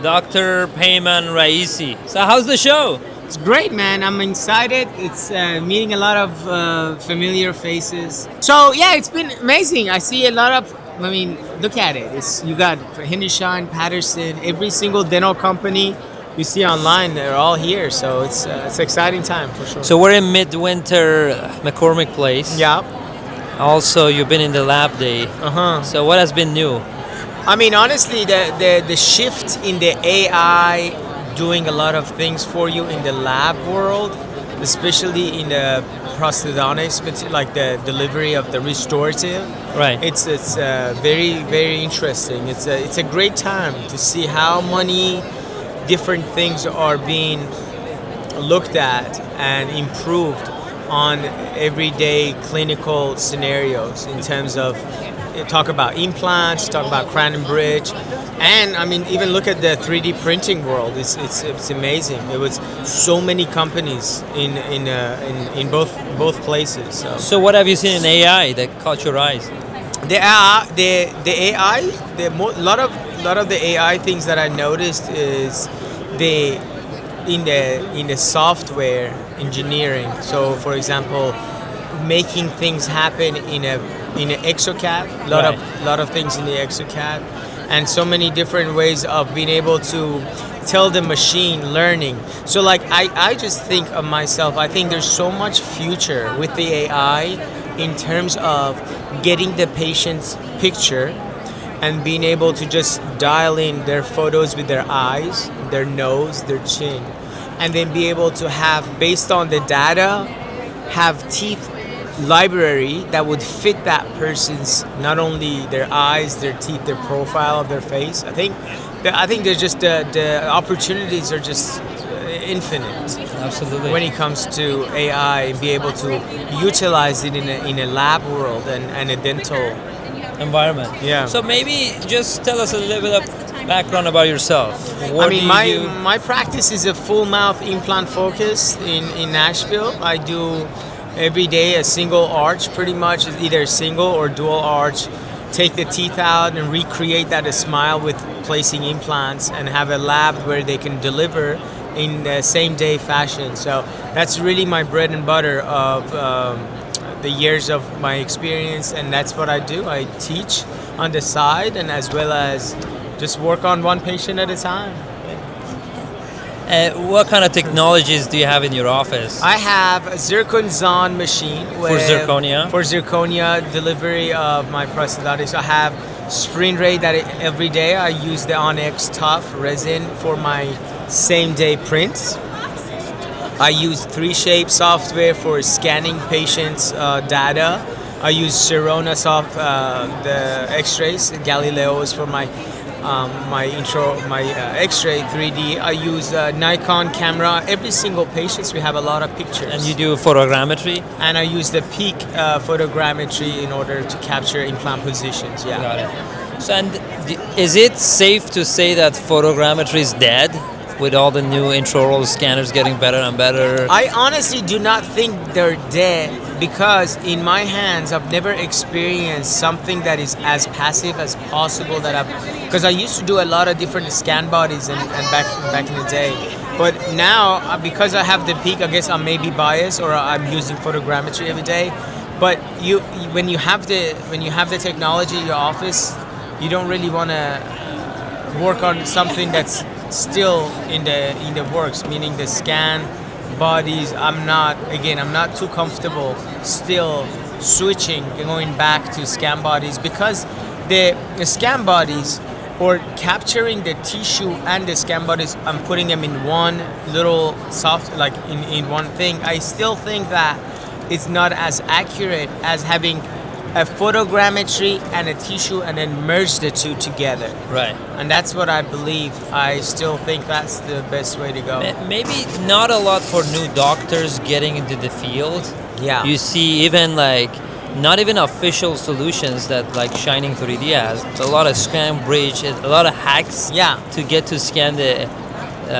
Dr. Peyman Raisi. So how's the show? It's great, man. I'm excited. It's meeting a lot of familiar faces. So yeah, it's been amazing. I see a lot of. I mean, look at it. You got Hindustan, Patterson, every single dental company you see online. They're all here. So it's an exciting time for sure. So we're in Midwinter, McCormick Place. Yeah. Also, you've been in the lab day. So what has been new? I mean, honestly, the shift in the AI doing a lot of things for you in the lab world, especially in the prosthodontics, like the delivery of the restorative. Right. It's very, very interesting. It's a great time to see how many different things are being looked at and improved on everyday clinical scenarios in terms of talk about implants, talk about crown and bridge, and I mean even look at the 3D printing world. It's amazing. There was so many companies in both places. So what have you seen in AI that caught your eyes? The AI, lot of the AI things that I noticed is in the software engineering. So for example, making things happen in an exocad, lot of things in the exocad, and so many different ways of being able to tell the machine learning. So like I just think of myself, I think there's so much future with the AI in terms of getting the patient's picture and being able to just dial in their photos with their eyes, their nose, their chin, and then be able to have, based on the data, have teeth library that would fit that person's, not only their eyes, their teeth, their profile of their face. I think there's just the opportunities are just infinite. Absolutely. When it comes to AI, and be able to utilize it in a lab world and a dental environment. Yeah. So maybe just tell us a little bit of background about yourself. What my practice is a full mouth implant focus in Nashville. I do every day a single arch, pretty much either single or dual arch. Take the teeth out and recreate that a smile with placing implants, and have a lab where they can deliver in the same day fashion. So that's really my bread and butter of the years of my experience, and that's what I do. I teach on the side, and as well as just work on one patient at a time. What kind of technologies do you have in your office? I have a zircon machine for zirconia. For zirconia delivery of my prosthodontics. I have spring ray that every day I use the Onyx Tough resin for my same day prints. I use 3Shape software for scanning patients' data. I use Sirona the X-rays. Galileo is for my X-ray 3D. I use Nikon camera. Every single patient, we have a lot of pictures. And you do photogrammetry? And I use the peak photogrammetry in order to capture implant positions. Yeah. Got it. So, and is it safe to say that photogrammetry is dead with all the new intraoral scanners getting better and better? I honestly do not think they're dead, because in my hands I've never experienced something that is as passive as possible because I used to do a lot of different scan bodies and back in the day, but now because I have the peak, I guess I may be biased, or I'm using photogrammetry every day. But when you have the technology in your office, you don't really want to work on something that's still in the works, meaning the scan bodies. I'm not too comfortable still switching and going back to scan bodies, because the scan bodies, or capturing the tissue and the scan bodies, I'm putting them in one little like in one thing. I still think that it's not as accurate as having a photogrammetry and a tissue and then merge the two together. Right. And that's what I believe. I still think that's the best way to go. Maybe not a lot for new doctors getting into the field. Yeah. You see even like not even official solutions that like Shining 3D has. A lot of scan bridge, a lot of hacks to get to scan the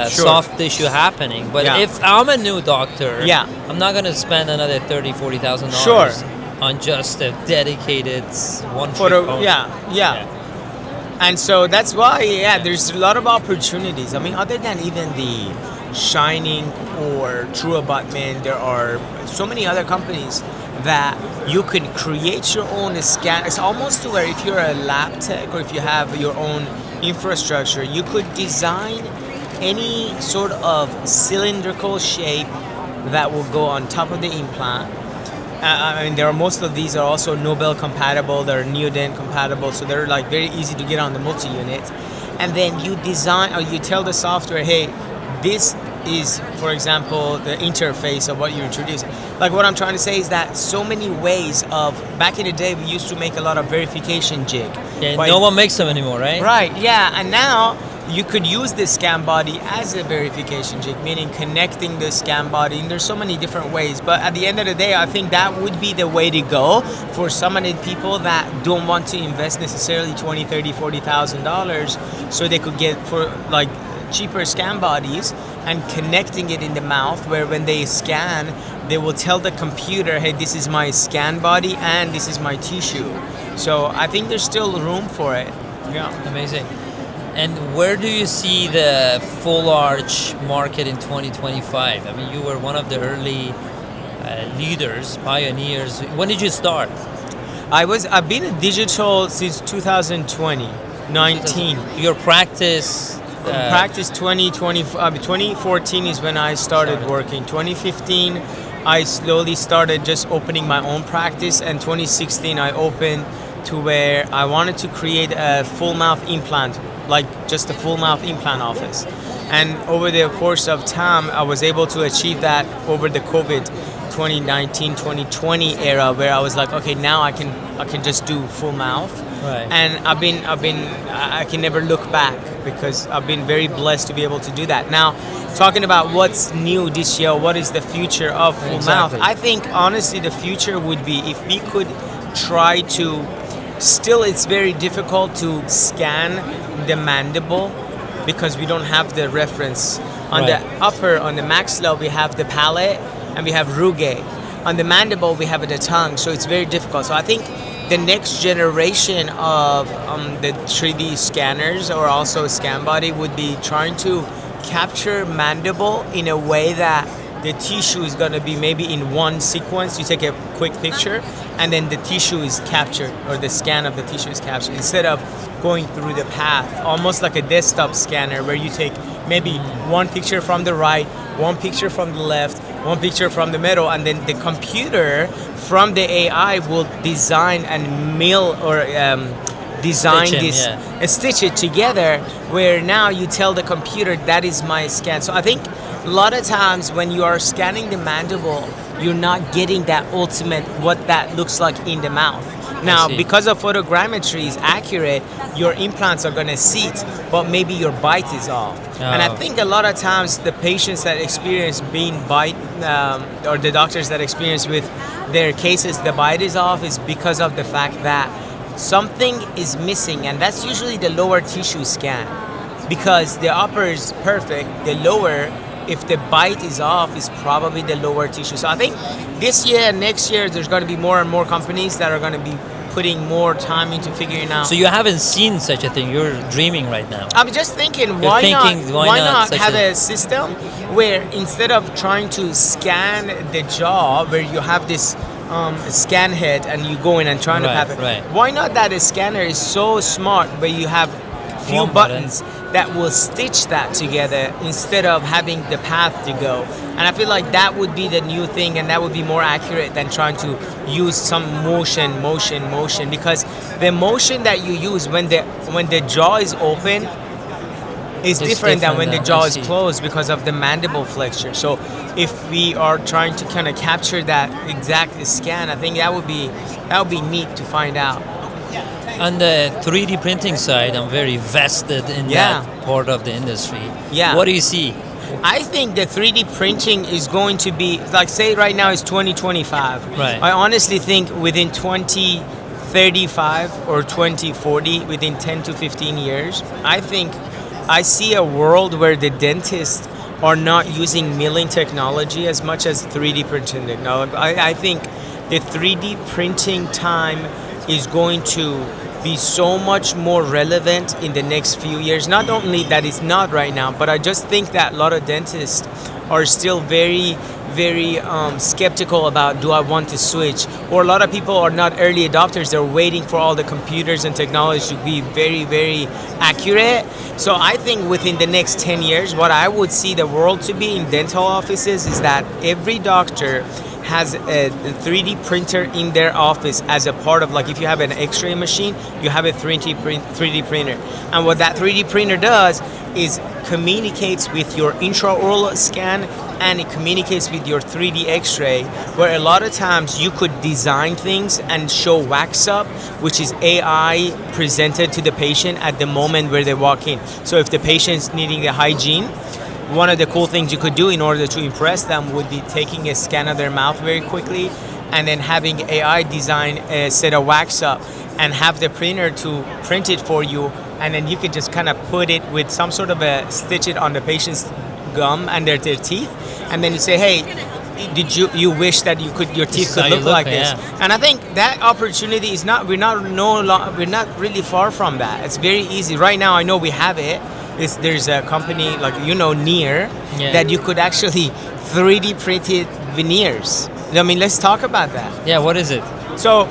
soft tissue happening. But if I'm a new doctor, I'm not going to spend another $30,000, $40,000 on just a dedicated one photo. And so that's why, yeah, there's a lot of opportunities. I mean, other than even the Shining or True Abutment, there are so many other companies that you can create your own scan. It's almost to where if you're a lab tech or if you have your own infrastructure, you could design any sort of cylindrical shape that will go on top of the implant. I mean, there are most of these are also Nobel compatible, they're Neodent compatible, so they're like very easy to get on the multi-unit. And then you design, or you tell the software, hey, this is, for example, the interface of what you're introducing. Like what I'm trying to say is that so many ways of, back in the day, we used to make a lot of verification jig. Yeah, no one makes them anymore, right? Right, yeah, and now you could use this scan body as a verification jig, meaning connecting the scan body, and there's so many different ways. But at the end of the day, I think that would be the way to go for some of the people that don't want to invest necessarily $20, $30, $40,000, so they could get for like cheaper scan bodies and connecting it in the mouth, where when they scan, they will tell the computer, hey, this is my scan body and this is my tissue. So I think there's still room for it. Yeah. Amazing. And where do you see the full arch market in 2025? I mean, you were one of the early leaders, pioneers. When did you start? I've been in digital since 2020, 19. Your practice? Practice 2014 is when I started working. 2015, I slowly started just opening my own practice, and 2016 I opened to where I wanted to create a full mouth implant, like just a full mouth implant office. And over the course of time, I was able to achieve that over the COVID 2019-2020 era, where I was like, okay, now I can just do full mouth. Right. And I can never look back because I've been very blessed to be able to do that. Now, talking about what's new this year, what is the future of full mouth? I think honestly the future would be if we could try to, still it's very difficult to scan the mandible because we don't have the reference. On the upper, on the maxilla, we have the palate and we have rugae. On the mandible, we have the tongue, so it's very difficult. So I think the next generation of the 3D scanners or also scan body would be trying to capture mandible in a way that the tissue is going to be maybe in one sequence. You take a quick picture and then the tissue is captured, or the scan of the tissue is captured, instead of going through the path, almost like a desktop scanner where you take maybe one picture from the right, one picture from the left, one picture from the middle, and then the computer from the AI will design and mill or design stitch it together, where now you tell the computer that is my scan. So I think a lot of times when you are scanning the mandible, you're not getting that ultimate what that looks like in the mouth. Now, because of photogrammetry is accurate, your implants are going to seat, but maybe your bite is off. And I think a lot of times the patients that experience being bite, or the doctors that experience with their cases, the bite is off, is because of the fact that something is missing, and that's usually the lower tissue scan. Because the upper is perfect, the lower, if the bite is off, is probably the lower tissue. So I think this year and next year, there's going to be more and more companies that are going to be putting more time into figuring out. So you haven't seen such a thing. You're dreaming right now. I'm just thinking, why not have a system where instead of trying to scan the jaw, where you have this scan head and you go in and trying to have it. Why not that a scanner is so smart where you have few buttons that will stitch that together instead of having the path to go. And I feel like that would be the new thing, and that would be more accurate than trying to use some motion, because the motion that you use when the jaw is open is different than when the jaw is closed because of the mandible flexure. So if we are trying to kind of capture that exact scan, I think that would be neat to find out. On the 3D printing side, I'm very vested in that part of the industry. What do you see? I think the 3D printing is going to be, like, say right now it's 2025. I honestly think within 2035 or 2040, within 10 to 15 years, I think I see a world where the dentists are not using milling technology as much as 3D printing technology. I think the 3D printing time is going to be so much more relevant in the next few years. Not only that it's not right now, but I just think that a lot of dentists are still very skeptical about, do I want to switch? Or a lot of people are not early adopters. They're waiting for all the computers and technology to be very accurate. So I think within the next 10 years, what I would see the world to be in dental offices is that every doctor has a 3D printer in their office as a part of, like, if you have an X-ray machine, you have a 3D printer. And what that 3D printer does is communicates with your intraoral scan, and it communicates with your 3D X-ray, where a lot of times you could design things and show wax up, which is AI presented to the patient at the moment where they walk in. So if the patient's needing the hygiene, one of the cool things you could do in order to impress them would be taking a scan of their mouth very quickly and then having AI design a set of wax up and have the printer to print it for you, and then you could just kind of put it with some sort of a stitch it on the patient's gum under their teeth, and then you say, hey, did you wish that your teeth could look like this? Yeah. And I think that opportunity is not we're not really far from that. It's very easy right now. I know we have it. There's a company like Near that you could actually 3D printed veneers. I mean, let's talk about that. Yeah, what is it? So,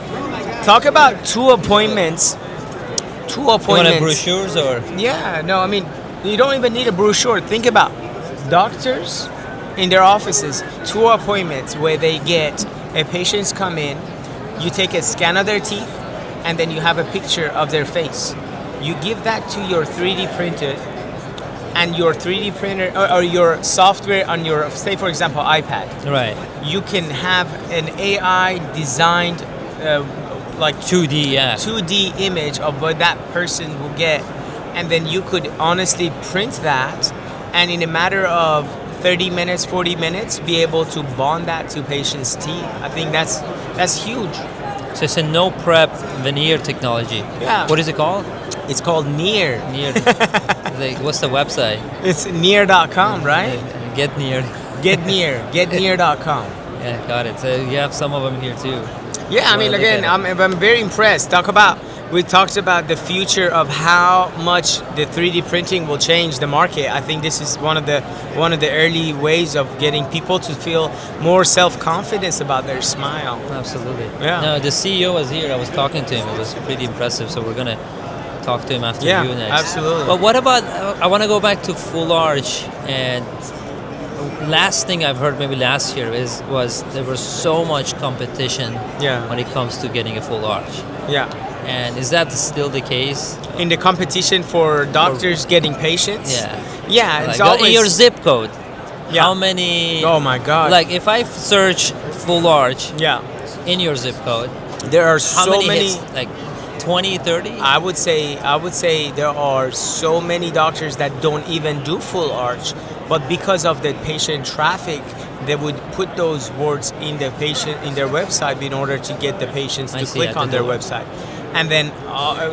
talk about two appointments. You want brochures or? Yeah, no, I mean, you don't even need a brochure. Think about doctors in their offices, 2 appointments where they get patients come in, you take a scan of their teeth, and then you have a picture of their face. You give that to your 3D printer, and your 3D printer or your software on your, say for example, iPad. Right. You can have an AI designed like 2D image of what that person will get, and then you could honestly print that, and in a matter of 30 minutes, 40 minutes, be able to bond that to patients' teeth. I think that's huge. So it's a no prep veneer technology. Yeah. What is it called? It's called Near. Near. What's the website? It's near.com, right? Get Near. Get Near. Getnear.com. Yeah, got it. So you have some of them here too. Yeah, I mean, again, I'm very impressed. We talked about the future of how much the 3D printing will change the market. I think this is one of the early ways of getting people to feel more self-confidence about their smile. Absolutely. Yeah. No, the CEO was here. I was talking to him. It was pretty impressive. So we're gonna talk to him after you next. Absolutely. But what about? I want to go back to full arch. And last thing I've heard, maybe last year, was there was so much competition. When it comes to getting a full arch. Yeah. And is that still the case? In the competition for doctors getting patients? Yeah, it's always... In your zip code, how many... Oh my God. Like, if I search full arch in your zip code, there are how many hits? Like 20, 30? I would say there are so many doctors that don't even do full arch, but because of the patient traffic, they would put those words in their website in order to get the patients to click on their website. And then,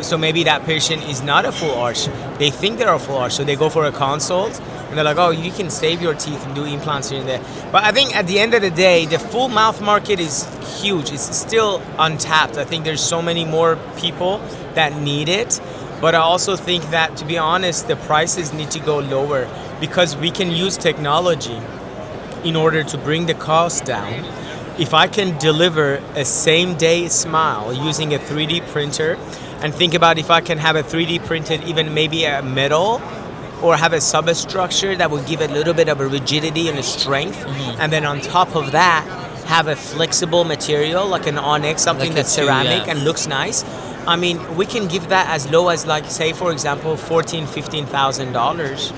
so maybe that patient is not a full arch. They think they're a full arch, so they go for a consult, and they're like, oh, you can save your teeth and do implants here and there. But I think at the end of the day, the full mouth market is huge. It's still untapped. I think there's so many more people that need it. But I also think that, to be honest, the prices need to go lower, because we can use technology in order to bring the cost down. If I can deliver a same-day smile using a 3D printer, and think about if I can have a 3D printed, even maybe a metal, or have a substructure that will give a little bit of a rigidity and a strength, and then on top of that, have a flexible material like an onyx, something like that's ceramic and looks nice. I mean, we can give that as low as, like, say, for example, $14,000-$15,000.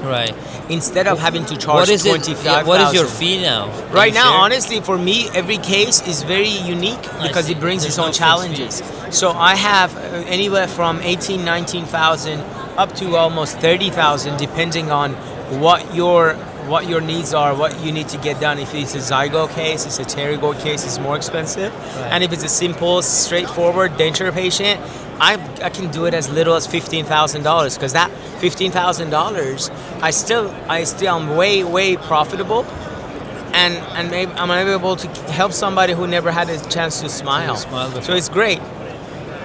Right. Instead of having to charge $25,000. What is your fee now? Right now, honestly, for me, every case is very unique because it brings its own challenges. So I have anywhere from $18,000, $19,000 up to almost $30,000, depending on what your needs are, what you need to get done. If it's a zygo case, it's a pterygoid case, it's more expensive. Right. And if it's a simple, straightforward denture patient, I can do it as little as $15,000, because that $15,000, I still am way profitable, and maybe I'm able to help somebody who never had a chance to smile. So it's great.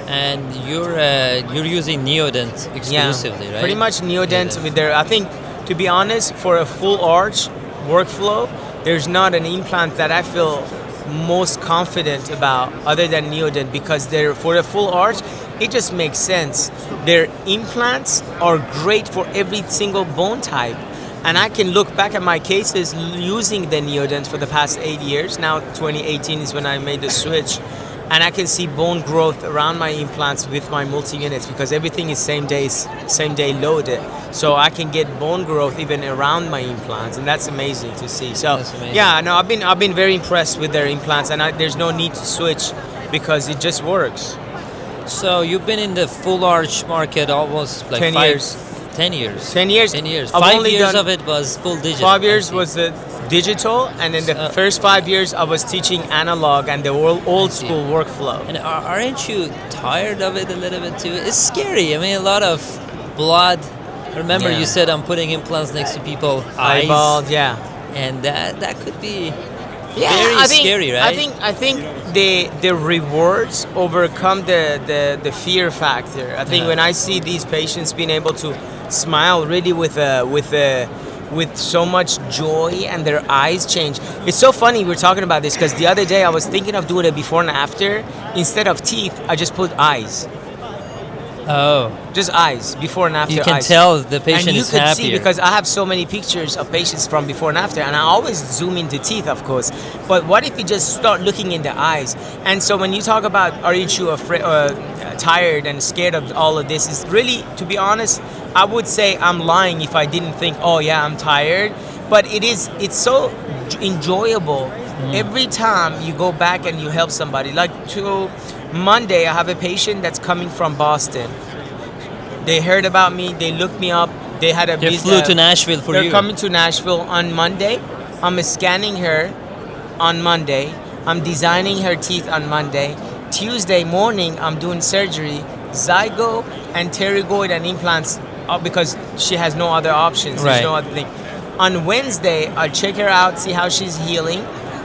And you're using Neodent exclusively, right? Pretty much Neodent with their. I think, to be honest, for a full arch workflow, there's not an implant that I feel most confident about other than Neodent, because they're for a full arch. It just makes sense. Their implants are great for every single bone type. And I can look back at my cases using the Neodent for the past 8 years. Now 2018 is when I made the switch. And I can see bone growth around my implants with my multi-units, because everything is same day loaded. So I can get bone growth even around my implants, and that's amazing to see. So yeah, no, I've been very impressed with their implants, and there's no need to switch because it just works. So you've been in the full arch market almost like 10 years. 10 years. 10 years. 10 years. I've 5 only years done- of it was full digital. 5 years was the digital, and then the first 5 years I was teaching analog and the old school workflow. And aren't you tired of it a little bit too? It's scary. I mean, a lot of blood. Remember, Yeah. you said I'm putting implants next to people's eyes, Eyeballed, yeah. and that could be Yeah, very I think, scary, right? I think the rewards overcome the fear factor. I think when I see these patients being able to smile really with so much joy and their eyes change. It's so funny we're talking about this, because the other day I was thinking of doing a before and after. Instead of teeth, I just put eyes. Oh, Just eyes, before and after. you can eyes. tell the patient and you is could happier. see, because I have so many pictures of patients from before and after, and I always zoom into teeth, of course. But what if you just start looking in the eyes? And so when you talk about aren't you afraid, tired and scared of all of this, is really, to be honest, I would say I'm lying if I didn't think, oh yeah, I'm tired. But it's so enjoyable every time you go back and you help somebody. Like to Monday, I have a patient that's coming from Boston. They heard about me. They looked me up. They had a. They flew to Nashville for you. They're coming to Nashville on Monday. I'm scanning her on Monday. I'm designing her teeth on Monday. Tuesday morning, I'm doing surgery, zygo and pterygoid and implants, because she has no other options. There's no other thing. On Wednesday, I'll check her out, see how she's healing.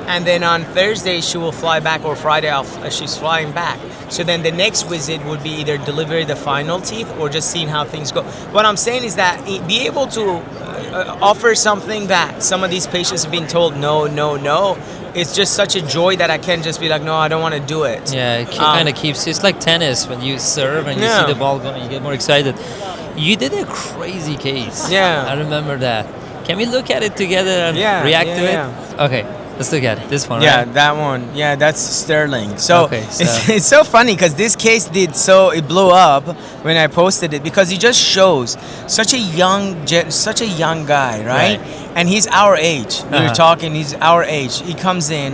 And then on Thursday, she will fly back, or Friday, she's flying back. So then the next visit would be either deliver the final teeth or just seeing how things go. What I'm saying is that be able to offer something that some of these patients have been told no. It's just such a joy that I can't just be like, no, I don't want to do it. Yeah, it kind of keeps. It's like tennis when you serve and you see the ball going, you get more excited. You did a crazy case. Yeah, I remember that. Can we look at it together and react to it? Okay, let's look at it. This one, yeah, right? that one. Yeah, that's Sterling. So, Okay, it's so funny because this case it blew up when I posted it, because he just shows such a young guy, right? And he's our age. We were talking. He's our age. He comes in,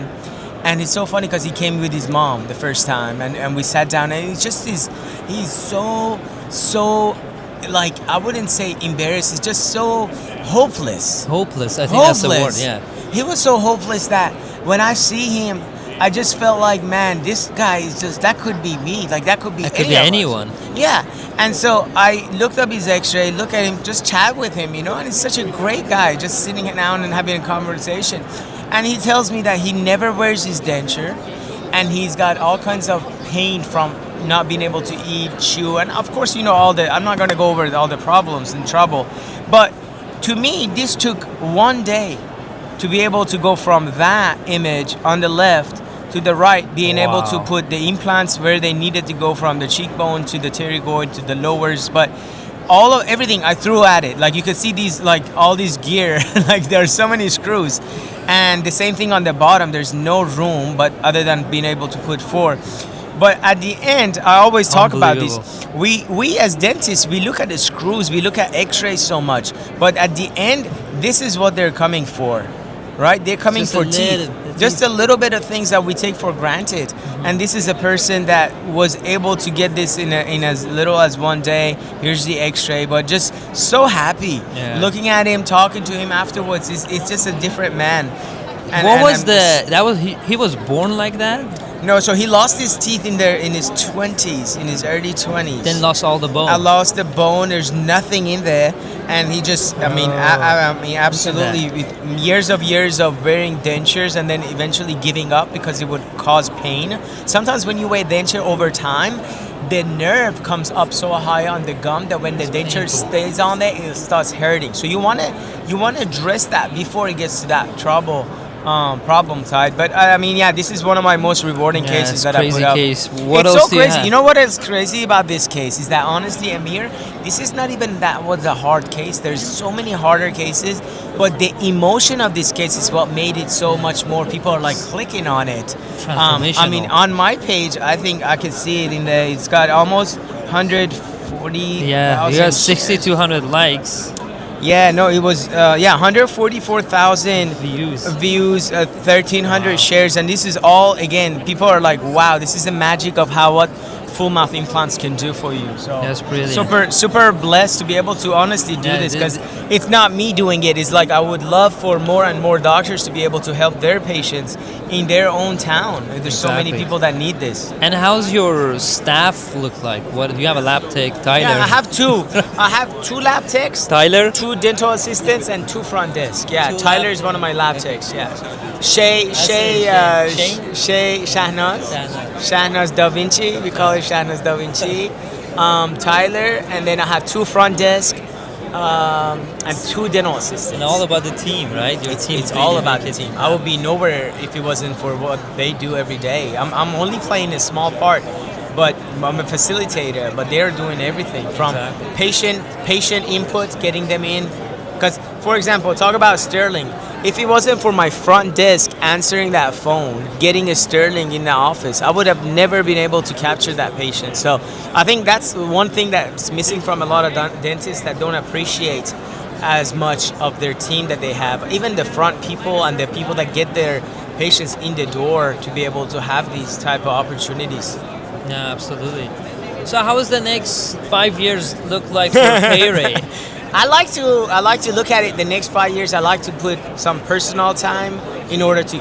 and it's so funny because he came with his mom the first time, and we sat down, and he's so like, I wouldn't say embarrassed. He's just so hopeless. Hopeless. I think that's the word. Yeah. He was so hopeless that when I see him, I just felt like, man, this guy is just, that could be me. Like, that could be anyone. Yeah. And so I looked up his x-ray, look at him, just chat with him, and he's such a great guy, just sitting down and having a conversation. And he tells me that he never wears his denture, and he's got all kinds of pain from not being able to eat, chew, and of course, I'm not going to go over all the problems and trouble. But to me, this took one day to be able to go from that image on the left to the right, being able to put the implants where they needed to go, from the cheekbone to the pterygoid to the lowers. But everything I threw at it. Like, you could see these, like, all these gear, like, there are so many screws. And the same thing on the bottom, there's no room, but other than being able to put 4. But at the end, I always talk about this. We as dentists, we look at the screws, we look at x-rays so much. But at the end, this is what they're coming for, right? They're coming for teeth. Just a little bit of things that we take for granted. And this is a person that was able to get this in as little as one day. Here's the x-ray, but just so happy. Yeah. Looking at him, talking to him afterwards, it's just a different man. He was born like that? No, so he lost his teeth in his 20s, in his early 20s. Then lost all the bone. I lost the bone. There's nothing in there, and he just, I mean, absolutely, with years of wearing dentures, and then eventually giving up because it would cause pain. Sometimes when you wear denture over time, the nerve comes up so high on the gum that when the denture stays on there, it starts hurting. So you wanna address that before it gets to that problem side. But I mean, yeah, this is one of my most rewarding cases that I put up. Case. What it's else so do crazy. have? You know what is crazy about this case is that honestly, Amir, this is not even that was a hard case. There's so many harder cases, but the emotion of this case is what made it so much more. People are like clicking on it. I mean, on my page, I think I can see it in the. It's got almost 140. Yeah, you got 6,200 likes. Yeah, no, it was 144,000 views, 1,300 shares, and this is all, again, people are like, wow, this is the magic of what full mouth implants can do for you. So that's brilliant. Super blessed to be able to honestly do this, because it's not me doing it. It's like I would love for more and more doctors to be able to help their patients in their own town. There's so many people that need this. And how's your staff look like? What do you have? A lab tech, Tyler? Yeah, I have two. I have 2 lab techs, Tyler, 2 dental assistants, and 2 front desk. Yeah, Tyler is one of my lab techs. Yeah, Shahnaz Da Vinci. We call it Shahnaz Da Vinci. Tyler, and then I have 2 front desk. And 2 dental assistants. And all about the team, right? Your team. It's all about the team. I would be nowhere if it wasn't for what they do every day. I'm only playing a small part, but I'm a facilitator. But they're doing everything from patient input, getting them in. Because, for example, talk about Sterling. If it wasn't for my front desk answering that phone, getting a Sterling in the office, I would have never been able to capture that patient. So I think that's one thing that's missing from a lot of dentists that don't appreciate as much of their team that they have. Even the front people and the people that get their patients in the door to be able to have these type of opportunities. Yeah, absolutely. So how does the next 5 years look like for PeyRey? I like to look at it the next 5 years. I like to put some personal time in order to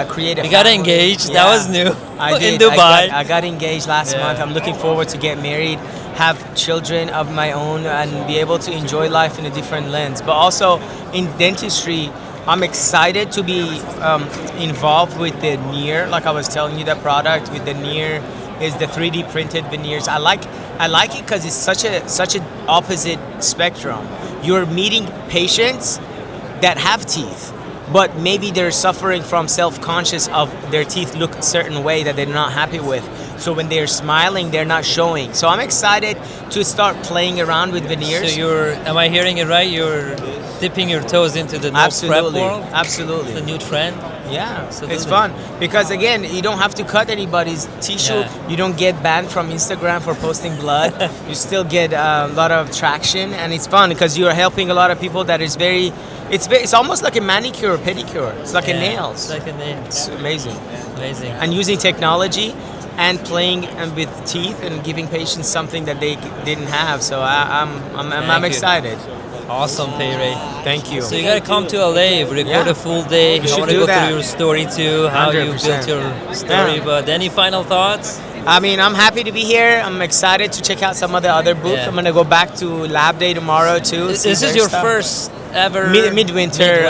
create a. You got engaged. Yeah. That was new. I did. In Dubai. I got engaged last month. I'm looking forward to get married, have children of my own, and be able to enjoy life in a different lens. But also in dentistry, I'm excited to be involved with the Near. Like I was telling you, the product with the Near is the 3D printed veneers. I like it because it's such an opposite spectrum. You're meeting patients that have teeth, but maybe they're suffering from self-conscious of their teeth look a certain way that they're not happy with. So when they're smiling, they're not showing. So I'm excited to start playing around with veneers. So am I hearing it right? You're dipping your toes into the no prep world? Absolutely. The new trend? Yeah, absolutely. It's fun because again, you don't have to cut anybody's tissue. Yeah. You don't get banned from Instagram for posting blood. You still get a lot of traction, and it's fun because you're helping a lot of people. That is it's almost like a manicure or pedicure. It's like a nails. It's like a nail. It's amazing. Amazing. And using technology and playing with teeth and giving patients something that they didn't have. So I'm excited. Awesome, PeyRey. Thank you. So you gotta come to LA, record a full day. You want to go through your story too, how 100%. You built your story. Yeah. But any final thoughts? I mean, I'm happy to be here. I'm excited to check out some of the other booths. Yeah. I'm gonna go back to Lab Day tomorrow too. This is your first ever Midwinter.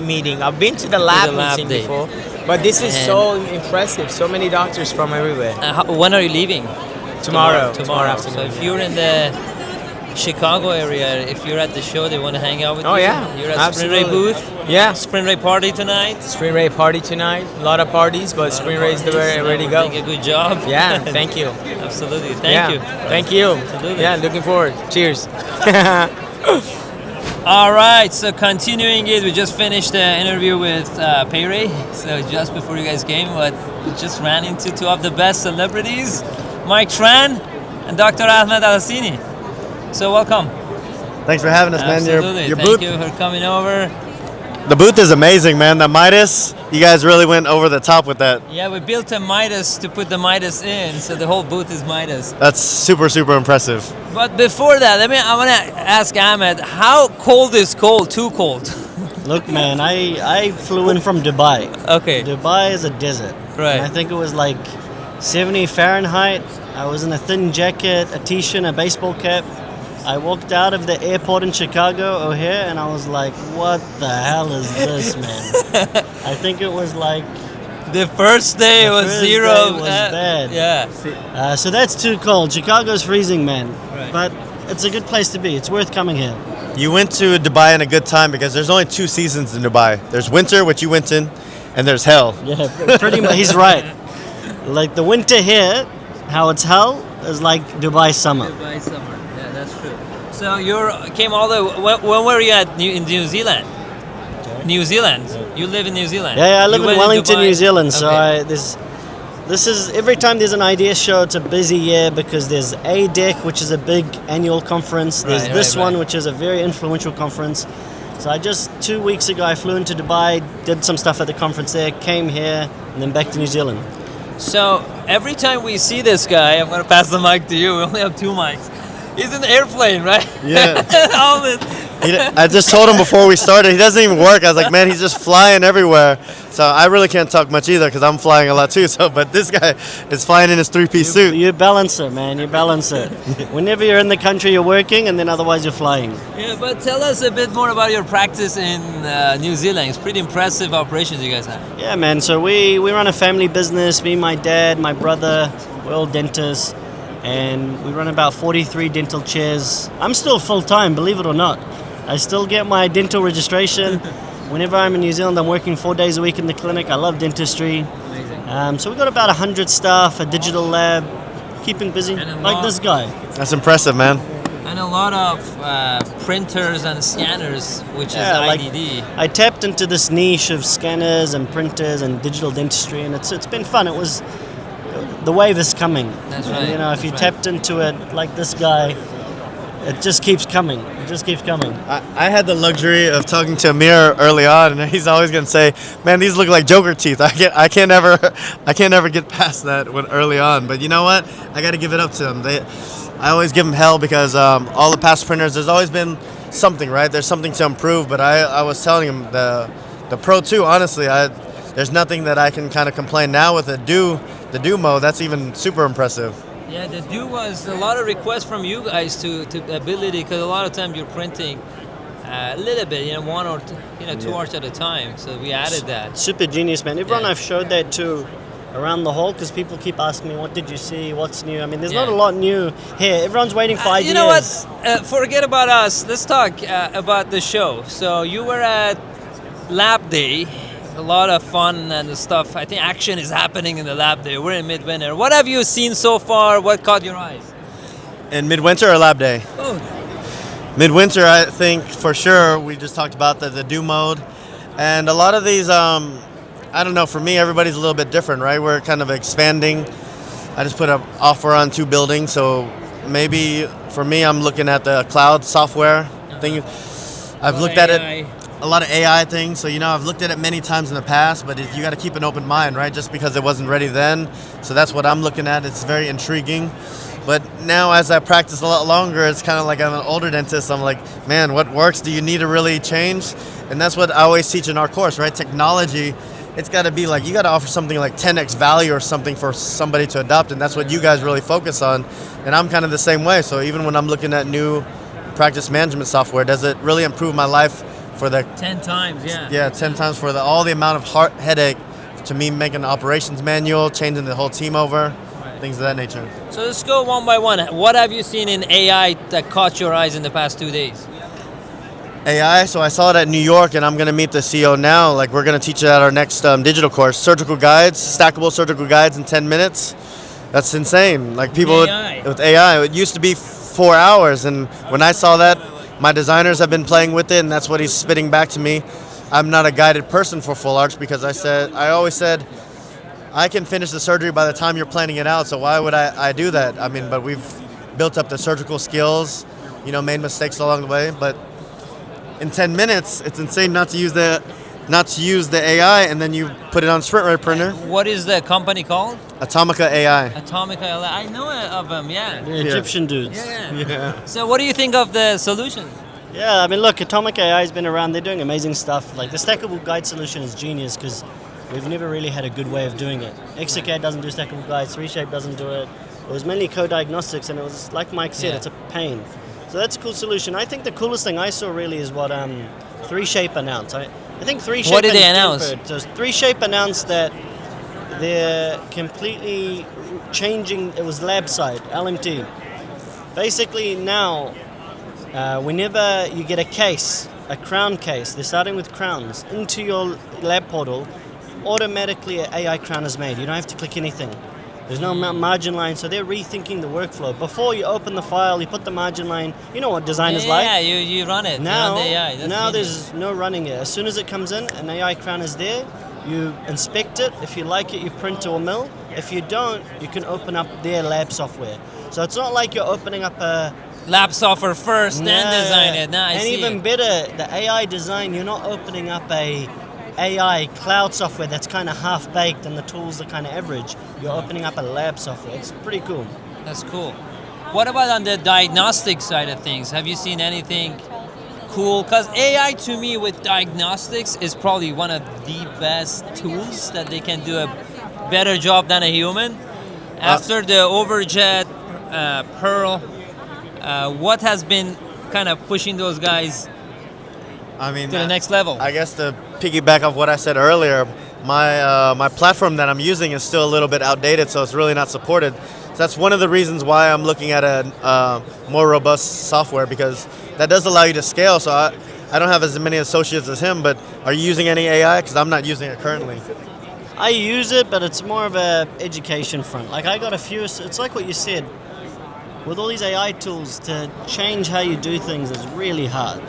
Meeting. I've been to the lab meeting before, but this is so impressive. So many doctors from everywhere. When are you leaving? Tomorrow So afternoon. if you're in the Chicago area, if you're at the show, they want to hang out with you. Oh yeah, you're at SprintRay booth. Yeah, SprintRay party tonight. SprintRay party tonight. A lot of parties, but SprintRay is the way ready to go. Doing a good job. Yeah, thank you. Absolutely, thank you. Thank you. Absolutely. Yeah, looking forward. Cheers. All right, so continuing it, we just finished the interview with PeyRey. So just before you guys came, but we just ran into 2 of the best celebrities, Tran and Dr. Ahmad Alhassiny. So welcome. Thanks for having us, man. Absolutely. Your Thank booth, you for coming over. The booth is amazing, man. The Midas, you guys really went over the top with that. Yeah, we built a Midas to put the Midas in, so the whole booth is Midas. That's super, super impressive. But before that, I want to ask Ahmad, how cold is cold? Too cold? Look, man, I flew in from Dubai. Okay. Dubai is a desert. Right. And I think it was like 70 Fahrenheit. I was in a thin jacket, a t-shirt, and a baseball cap. I walked out of the airport in Chicago, O'Hare, and I was like, what the hell is this, man? I think it was like... The first day was first zero. day was bad. Yeah. So that's too cold. Chicago's freezing, man. Right. But it's a good place to be. It's worth coming here. You went to Dubai in a good time because there's only 2 seasons in Dubai. There's winter, which you went in, and there's hell. Yeah, pretty much. He's right. Like the winter here, how it's hell, is like Dubai summer. Dubai summer. Yeah, that's true. So you came all the when were you in New Zealand? New Zealand. You live in New Zealand. Yeah, I live You in went Wellington, Dubai? New Zealand. So Okay. this is every time there's an idea show, it's a busy year because there's ADEC, which is a big annual conference. There's this one, which is a very influential conference. So I just 2 weeks ago I flew into Dubai, did some stuff at the conference there, came here, and then back to New Zealand. So every time we see this guy, I'm gonna pass the mic to you. We only have 2 mics. He's in the airplane, right? Yeah. All this. I just told him before we started, he doesn't even work. I was like, man, he's just flying everywhere. So I really can't talk much either because I'm flying a lot too. So, but this guy is flying in his 3-piece suit. You balance it, man. You balance it. Whenever you're in the country, you're working, and then otherwise you're flying. Yeah, but tell us a bit more about your practice in New Zealand. It's pretty impressive operations you guys have. Yeah, man. So we run a family business. Me, my dad, my brother, we're all dentists. And we run about 43 dental chairs. I'm still full-time, believe it or not. I still get my dental registration. Whenever I'm in New Zealand, I'm working 4 days a week in the clinic. I love dentistry. Amazing. So we've got about 100 staff, a digital lab, keeping busy, like this guy. That's impressive, man. And a lot of printers and scanners, which is Like, IDD. I tapped into this niche of scanners and printers and digital dentistry, and it's been fun. It was the wave is coming. That's And, right. you know, if That's you right. tapped into it like this guy, it just keeps coming. It just keeps coming. I had the luxury of talking to Amir early on, and he's always gonna say, "Man, these look like Joker teeth." I can't ever get past that when early on. But you know what? I got to give it up to them. I always give them hell because all the past printers, there's always been something, right? There's something to improve. But I was telling him the Pro 2, honestly, there's nothing that I can kind of complain now with the do mode. That's even super impressive. Yeah, the do was a lot of requests from you guys to ability, because a lot of times you're printing a little bit, 1 or 2 hours at a time. So we added that. Super genius, man. Everyone Yeah. I've showed that to around the hall, because people keep asking me, what did you see? What's new? I mean, there's not a lot new here. Everyone's waiting for ideas. You know what? Forget about us. Let's talk about the show. So you were at Lab Day. A lot of fun and stuff. I think action is happening in the lab day. We're in Midwinter. What have you seen so far? What caught your eyes? In Midwinter or Lab Day? Oh, Midwinter, I think for sure. We just talked about the do mode, and a lot of these. I don't know. For me, everybody's a little bit different, right? We're kind of expanding. I just put an offer on 2 buildings, so maybe for me, I'm looking at the cloud software thing. I've looked at it. A lot of AI things, so I've looked at it many times in the past, but you got to keep an open mind, right? Just because it wasn't ready then, so that's what I'm looking at. It's very intriguing, but now as I practice a lot longer, it's kind of like I'm an older dentist. I'm like, man, what works? Do you need to really change? And that's what I always teach in our course, right? Technology, it's got to be like you got to offer something like 10x value or something for somebody to adopt, and that's what you guys really focus on. And I'm kind of the same way. So even when I'm looking at new practice management software, does it really improve my life? For the 10 times, yeah. Yeah, 10 times for all the amount of headache to me making an operations manual, changing the whole team over, things of that nature. So let's go one by one. What have you seen in AI that caught your eyes in the past 2 days? AI, so I saw it at New York, and I'm going to meet the CEO now. Like, we're going to teach it at our next digital course, surgical guides, stackable surgical guides in 10 minutes. That's insane. Like, people with AI, it used to be 4 hours, and when I saw that, my designers have been playing with it, and that's what he's spitting back to me. I'm not a guided person for full arch because I always said, I can finish the surgery by the time you're planning it out, so why would I do that? I mean, but we've built up the surgical skills, made mistakes along the way, but in 10 minutes, it's insane not to use the AI, and then you put it on sprint rate printer. What is the company called? Atomica AI. Atomica. I know of them, yeah. The Egyptian dudes. Yeah. So what do you think of the solution? Yeah, I mean, look, Atomic AI has been around. They're doing amazing stuff. Like the stackable guide solution is genius because we've never really had a good way of doing it. Exocad doesn't do stackable guides, 3Shape doesn't do it. It was mainly co-diagnostics, and it was, like Mike said, it's a pain. So that's a cool solution. I think the coolest thing I saw really is what 3Shape announced. I think 3Shape. What did they announce? So 3Shape announced that they're completely changing. It was lab side, LMT. Basically now, whenever you get a crown case, they're starting with crowns, into your lab portal, automatically an AI crown is made. You don't have to click anything. There's no margin line, so they're rethinking the workflow. Before you open the file, you put the margin line. You know what design is like. Yeah, you run it. Now, you run the AI. That's there's no running it. As soon as it comes in, an AI crown is there. You inspect it. If you like it, you print or mill. If you don't, you can open up their lab software. So it's not like you're opening up a lab software first, then design it. Nah, I and see even it. better, the AI design, you're not opening up a AI cloud software that's kind of half-baked and the tools are kind of average. You're opening up a lab software. It's pretty cool. That's cool. What about on the diagnostic side of things? Have you seen anything cool? Because AI to me with diagnostics is probably one of the best tools that they can do a better job than a human. After the Overjet, Pearl, what has been kind of pushing those guys I mean, to the next level? I guess to piggyback off what I said earlier, my platform that I'm using is still a little bit outdated, so it's really not supported. So that's one of the reasons why I'm looking at a more robust software, because that does allow you to scale. So I don't have as many associates as him, but are you using any AI? Because I'm not using it currently. I use it, but it's more of a education front. Like I got a few, it's like what you said, with all these AI tools, to change how you do things is really hard.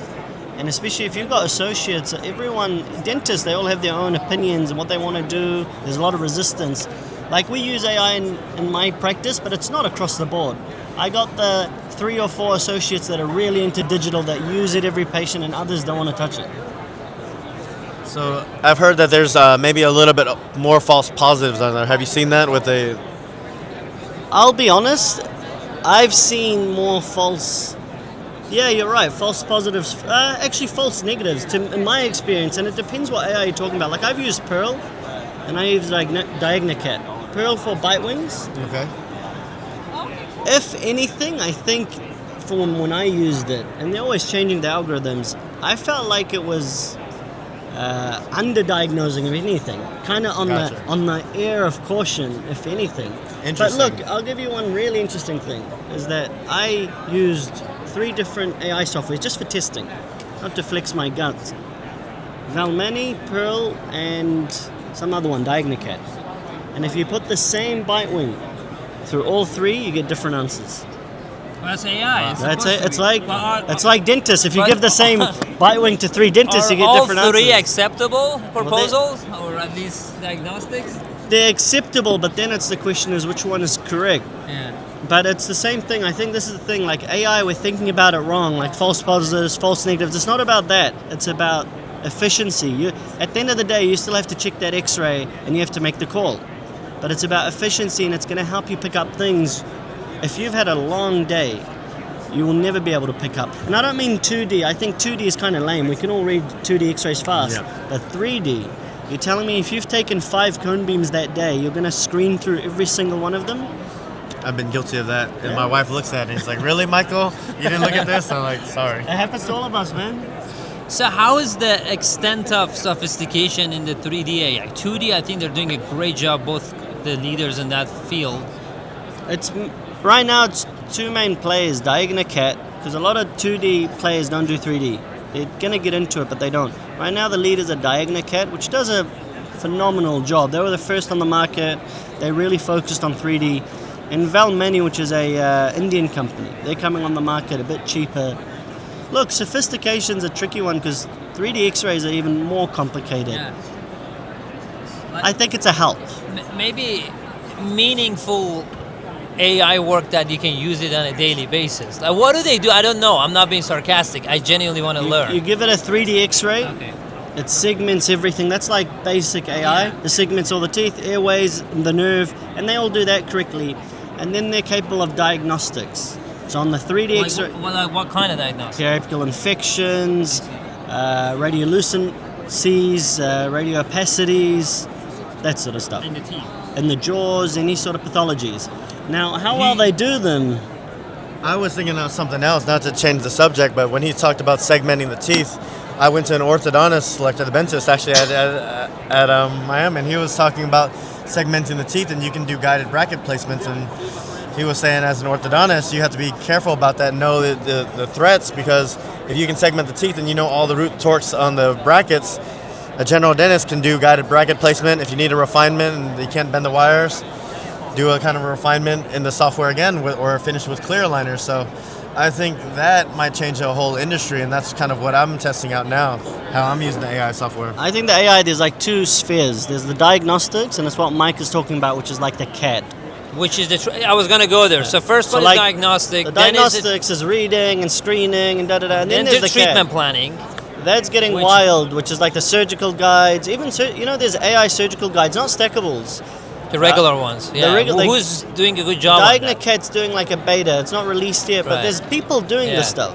And especially if you've got associates, dentists, they all have their own opinions and what they want to do. There's a lot of resistance. Like we use AI in my practice, but it's not across the board. I got the 3 or 4 associates that are really into digital that use it every patient, and others don't want to touch it. So I've heard that there's maybe a little bit more false positives on there. Have you seen that with the... I'll be honest, I've seen more false... Yeah, you're right, false positives. Actually, false negatives, in my experience, and it depends what AI you're talking about. Like, I've used Pearl, and I use Diagnocat. Pearl for bite wings. Okay. If anything, I think from when I used it, and they're always changing the algorithms, I felt like it was under-diagnosing of anything. Kind of on the air of caution, if anything. But look, I'll give you one really interesting thing, is that I used 3 different AI softwares just for testing, not to flex my guts. Valmani, Pearl, and some other one, Diagnocat. And if you put the same bite wing through all 3, you get different answers. Well, that's AI. That's it. It's like dentists. If you give the same bite wing to 3 dentists, you get different answers. Are all 3 acceptable proposals, or at least diagnostics? They're acceptable, but then it's the question is which one is correct. Yeah. But it's the same thing. I think this is the thing. Like AI, we're thinking about it wrong. Like false positives, false negatives. It's not about that. It's about efficiency. At the end of the day, you still have to check that X-ray and you have to make the call. But it's about efficiency, and it's going to help you pick up things. If you've had a long day, you will never be able to pick up. And I don't mean 2D. I think 2D is kind of lame. We can all read 2D X-rays fast. Yeah. But 3D, you're telling me if you've taken 5 cone beams that day, you're going to screen through every single one of them? I've been guilty of that. And my wife looks at it and she's like, really, Michael? You didn't look at this? I'm like, sorry. It happens to all of us, man. So how is the extent of sophistication in the 3D AI? 2D, I think they're doing a great job, both the leaders in that field. Right now, it's 2 main players, Diagnocat, because a lot of 2D players don't do 3D. They're going to get into it, but they don't. Right now, the leaders are Diagnocat, which does a phenomenal job. They were the first on the market. They really focused on 3D. And Valmani, which is a Indian company, they're coming on the market a bit cheaper. Look, sophistication's a tricky one because 3D X-rays are even more complicated. Yeah. I think it's a help. Maybe meaningful AI work that you can use it on a daily basis. Like, what do they do? I don't know. I'm not being sarcastic. I genuinely want to learn. You give it a 3D X-ray. Okay. It segments everything. That's like basic AI. Yeah. It segments all the teeth, airways, the nerve, and they all do that correctly. And then they're capable of diagnostics. So on the 3D X-ray... What kind of diagnostics? Periapical infections, radiolucencies, radio opacities, that sort of stuff. In the teeth. In the jaws, any sort of pathologies. Now, how well they do them, I was thinking of something else, not to change the subject, but when he talked about segmenting the teeth, I went to an orthodontist, like to the dentist actually at Miami, and he was talking about segmenting the teeth, and you can do guided bracket placements. And he was saying, as an orthodontist, you have to be careful about that, know the threats, because if you can segment the teeth and you know all the root torques on the brackets, a general dentist can do guided bracket placement. If you need a refinement and you can't bend the wires, do a kind of a refinement in the software again, or finish with clear aligners. So I think that might change the whole industry, and that's kind of what I'm testing out now, how I'm using the AI software. I think the AI, there's like two spheres. There's the diagnostics, and it's what Mike is talking about, which is like the CAD. Which is I was going to go there. So first one is like diagnostic. The then diagnostics is reading and screening and da-da-da. And then there's the treatment CAD. planning. That's getting wild, which is like the surgical guides. Even, there's AI surgical guides, not stackables. The regular ones, yeah. Who's doing a good job on that? DiagnoCat's doing like a beta. It's not released yet, but Right. there's people doing this stuff.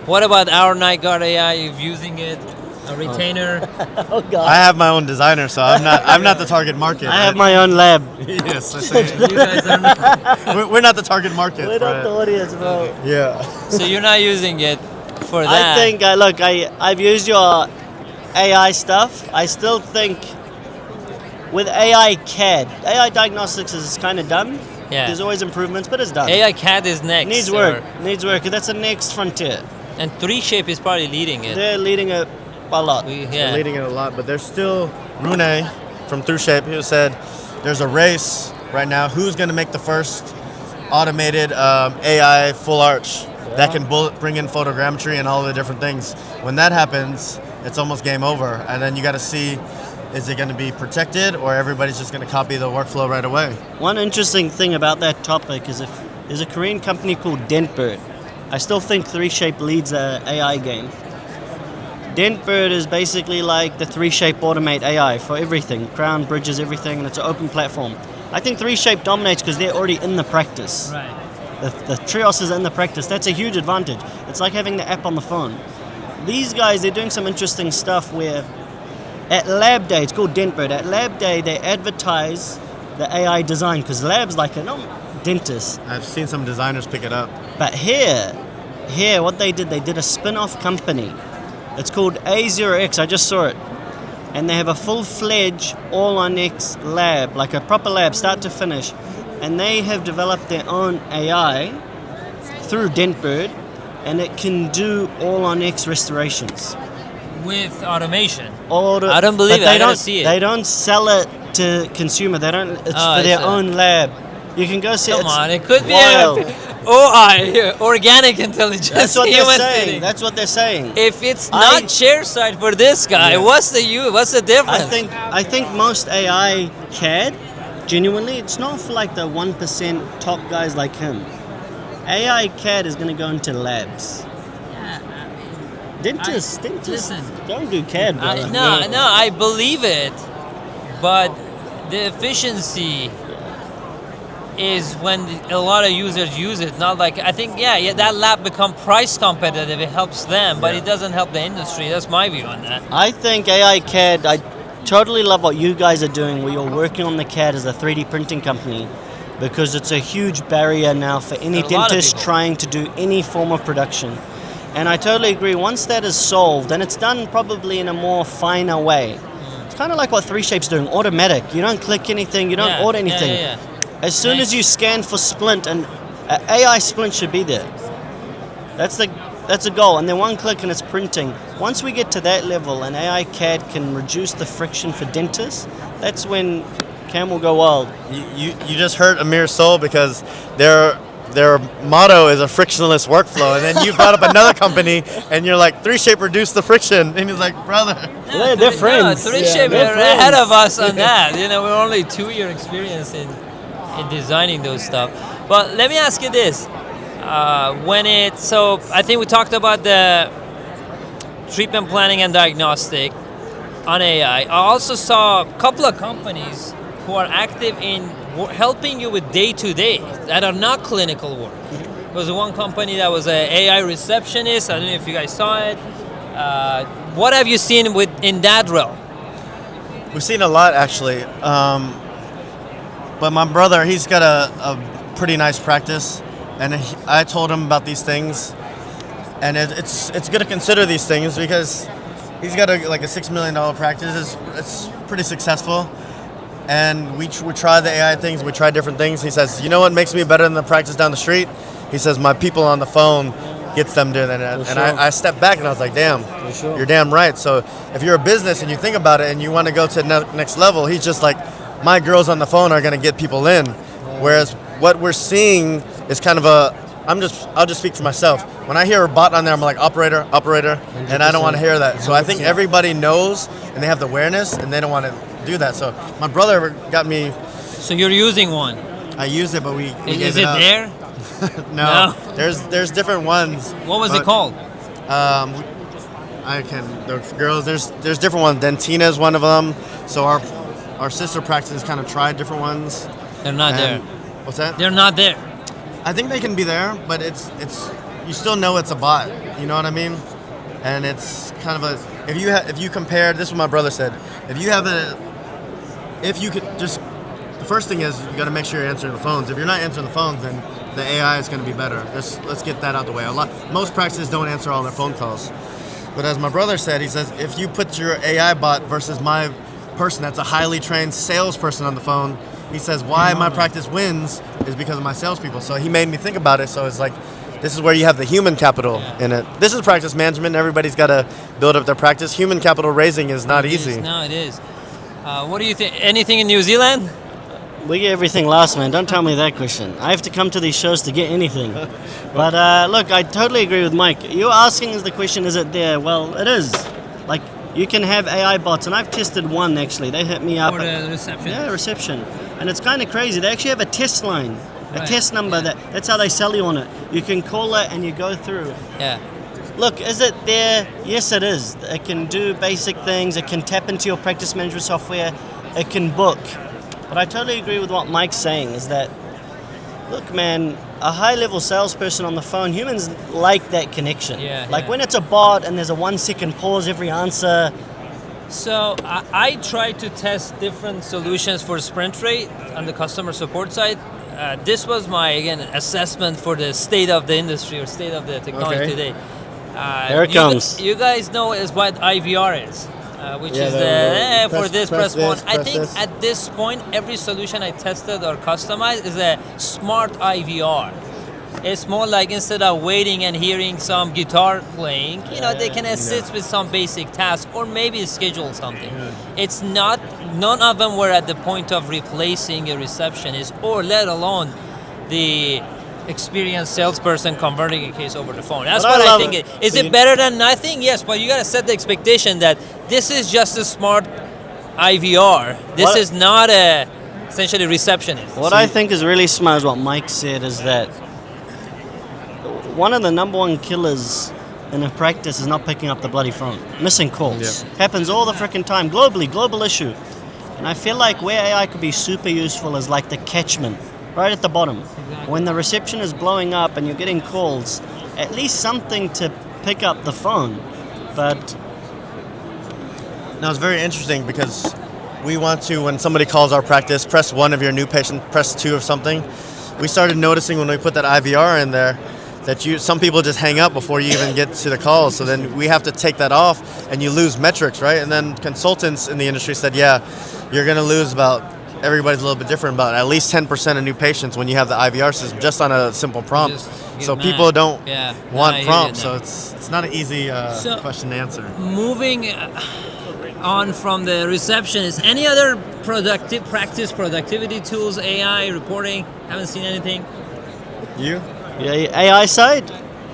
What about our Night Guard AI? You're using it? A retainer? Oh, God. I have my own designer, so I'm not the target market. I have my own lab. Yes, I say. You guys are not. We're not the target market. We're not the audience, bro. Yeah. So you're not using it for that? I think, look, I've used your AI stuff. I still think with AI CAD, AI diagnostics is kind of done. Yeah. There's always improvements, but it's done. AI CAD is next. Needs work. Needs work. That's the next frontier. And 3Shape is probably leading it. They're leading it a lot. They're leading it a lot, but there's still Rune from 3Shape who said there's a race right now. Who's going to make the first automated AI full arch that can bring in photogrammetry and all the different things? When that happens, it's almost game over. And then you got to see, is it going to be protected or everybody's just going to copy the workflow right away? One interesting thing about that topic is if there's a Korean company called Dentbird. I still think 3Shape leads the AI game. Dentbird is basically like the 3Shape Automate AI for everything. Crown, bridges, everything, and it's an open platform. I think 3Shape dominates because they're already in the practice. Right. The Trios is in the practice. That's a huge advantage. It's like having the app on the phone. These guys, they're doing some interesting stuff where at Lab Day, it's called Dentbird, at Lab Day they advertise the AI design because Lab's like a dentist. I've seen some designers pick it up. But here what they did a spin-off company. It's called A0X, I just saw it. And they have a full-fledged all-on-X lab, like a proper lab, start to finish. And they have developed their own AI through Dentbird, and it can do all-on-X restorations. With automation. I don't believe it. I gotta see it. They don't sell it to consumer. They don't. It's for their own lab. You can go see it. Come on, it could wild. be OI, organic intelligence. That's what they're human saying. fitting. That's what they're saying. If it's not chairside for this guy, what's the difference? I think most AI CAD, genuinely, it's not for like the 1% top guys like him. AI CAD is going to go into labs. Dentists, listen, don't do CAD, brother. No, I believe it, but the efficiency is when a lot of users use it. Not like I think, that lab become price competitive. It helps them, but it doesn't help the industry. That's my view on that. I think AI CAD. I totally love what you guys are doing, where you're working on the CAD as a 3D printing company, because it's a huge barrier now for any dentist trying to do any form of production. And I totally agree. Once that is solved, and it's done probably in a more finer way, it's kind of like what 3Shape's doing, automatic. You don't click anything, you don't order anything. As soon as you scan for splint, and AI splint should be there. That's the goal. And then one click and it's printing. Once we get to that level and AI CAD can reduce the friction for dentists, that's when Cam will go wild. You just hurt Amir's soul because their motto is a frictionless workflow, and then you brought up another company, and you're like, 3Shape reduced the friction, and he's like, brother. They're friends. 3Shape are ahead of us on that. We're only 2-year experience in designing those stuff. But let me ask you this: so I think we talked about the treatment planning and diagnostic on AI. I also saw a couple of companies who are active in helping you with day-to-day that are not clinical work. There was one company that was an AI receptionist. I don't know if you guys saw it. What have you seen in that realm? We've seen a lot actually. But my brother, he's got a pretty nice practice, and I told him about these things, and it's good to consider these things because he's got a $6 million practice. It's pretty successful, and we try the AI things. We try different things. He says, you know what makes me better than the practice down the street? He says, my people on the phone gets them doing that. And sure. I stepped back and I was like, damn, sure. You're damn right. So if you're a business and you think about it and you want to go to the next level, he's just like, my girls on the phone are going to get people in. Whereas what we're seeing is kind of I'll just speak for myself. When I hear a bot on there, I'm like, operator, and I don't want to hear that. So I think everybody knows and they have the awareness and they don't want to do that. So my brother got me. So you're using one. I use it, but we Is gave it up. there? No. There's different ones. What was it called? The girls, there's different ones. Dentina is one of them. So our sister practices kind of tried different ones. They're not there. What's that? They're not there. I think they can be there, but it's you still know it's a bot. You know what I mean? And it's kind of if you compare, this is what my brother said. If you could just, the first thing is you got to make sure you're answering the phones. If you're not answering the phones, then the AI is going to be better. Let's get that out the way. Most practices don't answer all their phone calls. But as my brother said, he says if you put your AI bot versus my person that's a highly trained salesperson on the phone, he says why my practice wins is because of my salespeople. So he made me think about it. So it's like, this is where you have the human capital in it. This is practice management. Everybody's got to build up their practice. Human capital raising is not easy. No, it is. What do you think? Anything in New Zealand? We get everything last, man. Don't tell me that question. I have to come to these shows to get anything. But look, I totally agree with Mike. You're asking us the question, is it there? Well, it is. Like, you can have AI bots, and I've tested one actually. They hit me up. For the reception? Yeah, reception. And it's kind of crazy. They actually have a test line, a test number. That's how they sell you on it. You can call it and you go through. Yeah. Look, is it there? Yes, it is. It can do basic things. It can tap into your practice management software. It can book. But I totally agree with what Mike's saying, is that, look, man, a high-level salesperson on the phone, humans like that connection. When it's a bot and there's a 1 second pause every answer. So I tried to test different solutions for sprint rate on the customer support side. This was my, again, assessment for the state of the industry or state of the technology today. Here it comes. You guys know what IVR is. Which is press one. I think at this point, every solution I tested or customized is a smart IVR. It's more like instead of waiting and hearing some guitar playing, they can assist with some basic task or maybe schedule something. It's not, none of them were at the point of replacing a receptionist or let alone the experienced salesperson converting a case over the phone. That's what I think. Is it better than nothing? Yes, but you got to set the expectation that this is just a smart IVR. This is not a essentially receptionist. What I think is really smart is what Mike said, is that one of the number one killers in a practice is not picking up the bloody phone. Missing calls. Happens all the freaking time. Global issue. And I feel like where AI could be super useful is like the catchment, right at the bottom. When the reception is blowing up and you're getting calls, at least something to pick up the phone. But now it's very interesting because we want to, when somebody calls our practice, press 1 of your new patient, press 2 of something. We started noticing when we put that IVR in there that some people just hang up before you even get to the call. So then we have to take that off and you lose metrics, right? And then consultants in the industry said, you're going to lose everybody's a little bit different, about at least 10% of new patients when you have the IVR system just on a simple prompt. So people don't want prompts, so it's not an easy question to answer. Moving on from the receptionist, any other practice productivity tools, AI, reporting? Haven't seen anything? You? Yeah, AI side?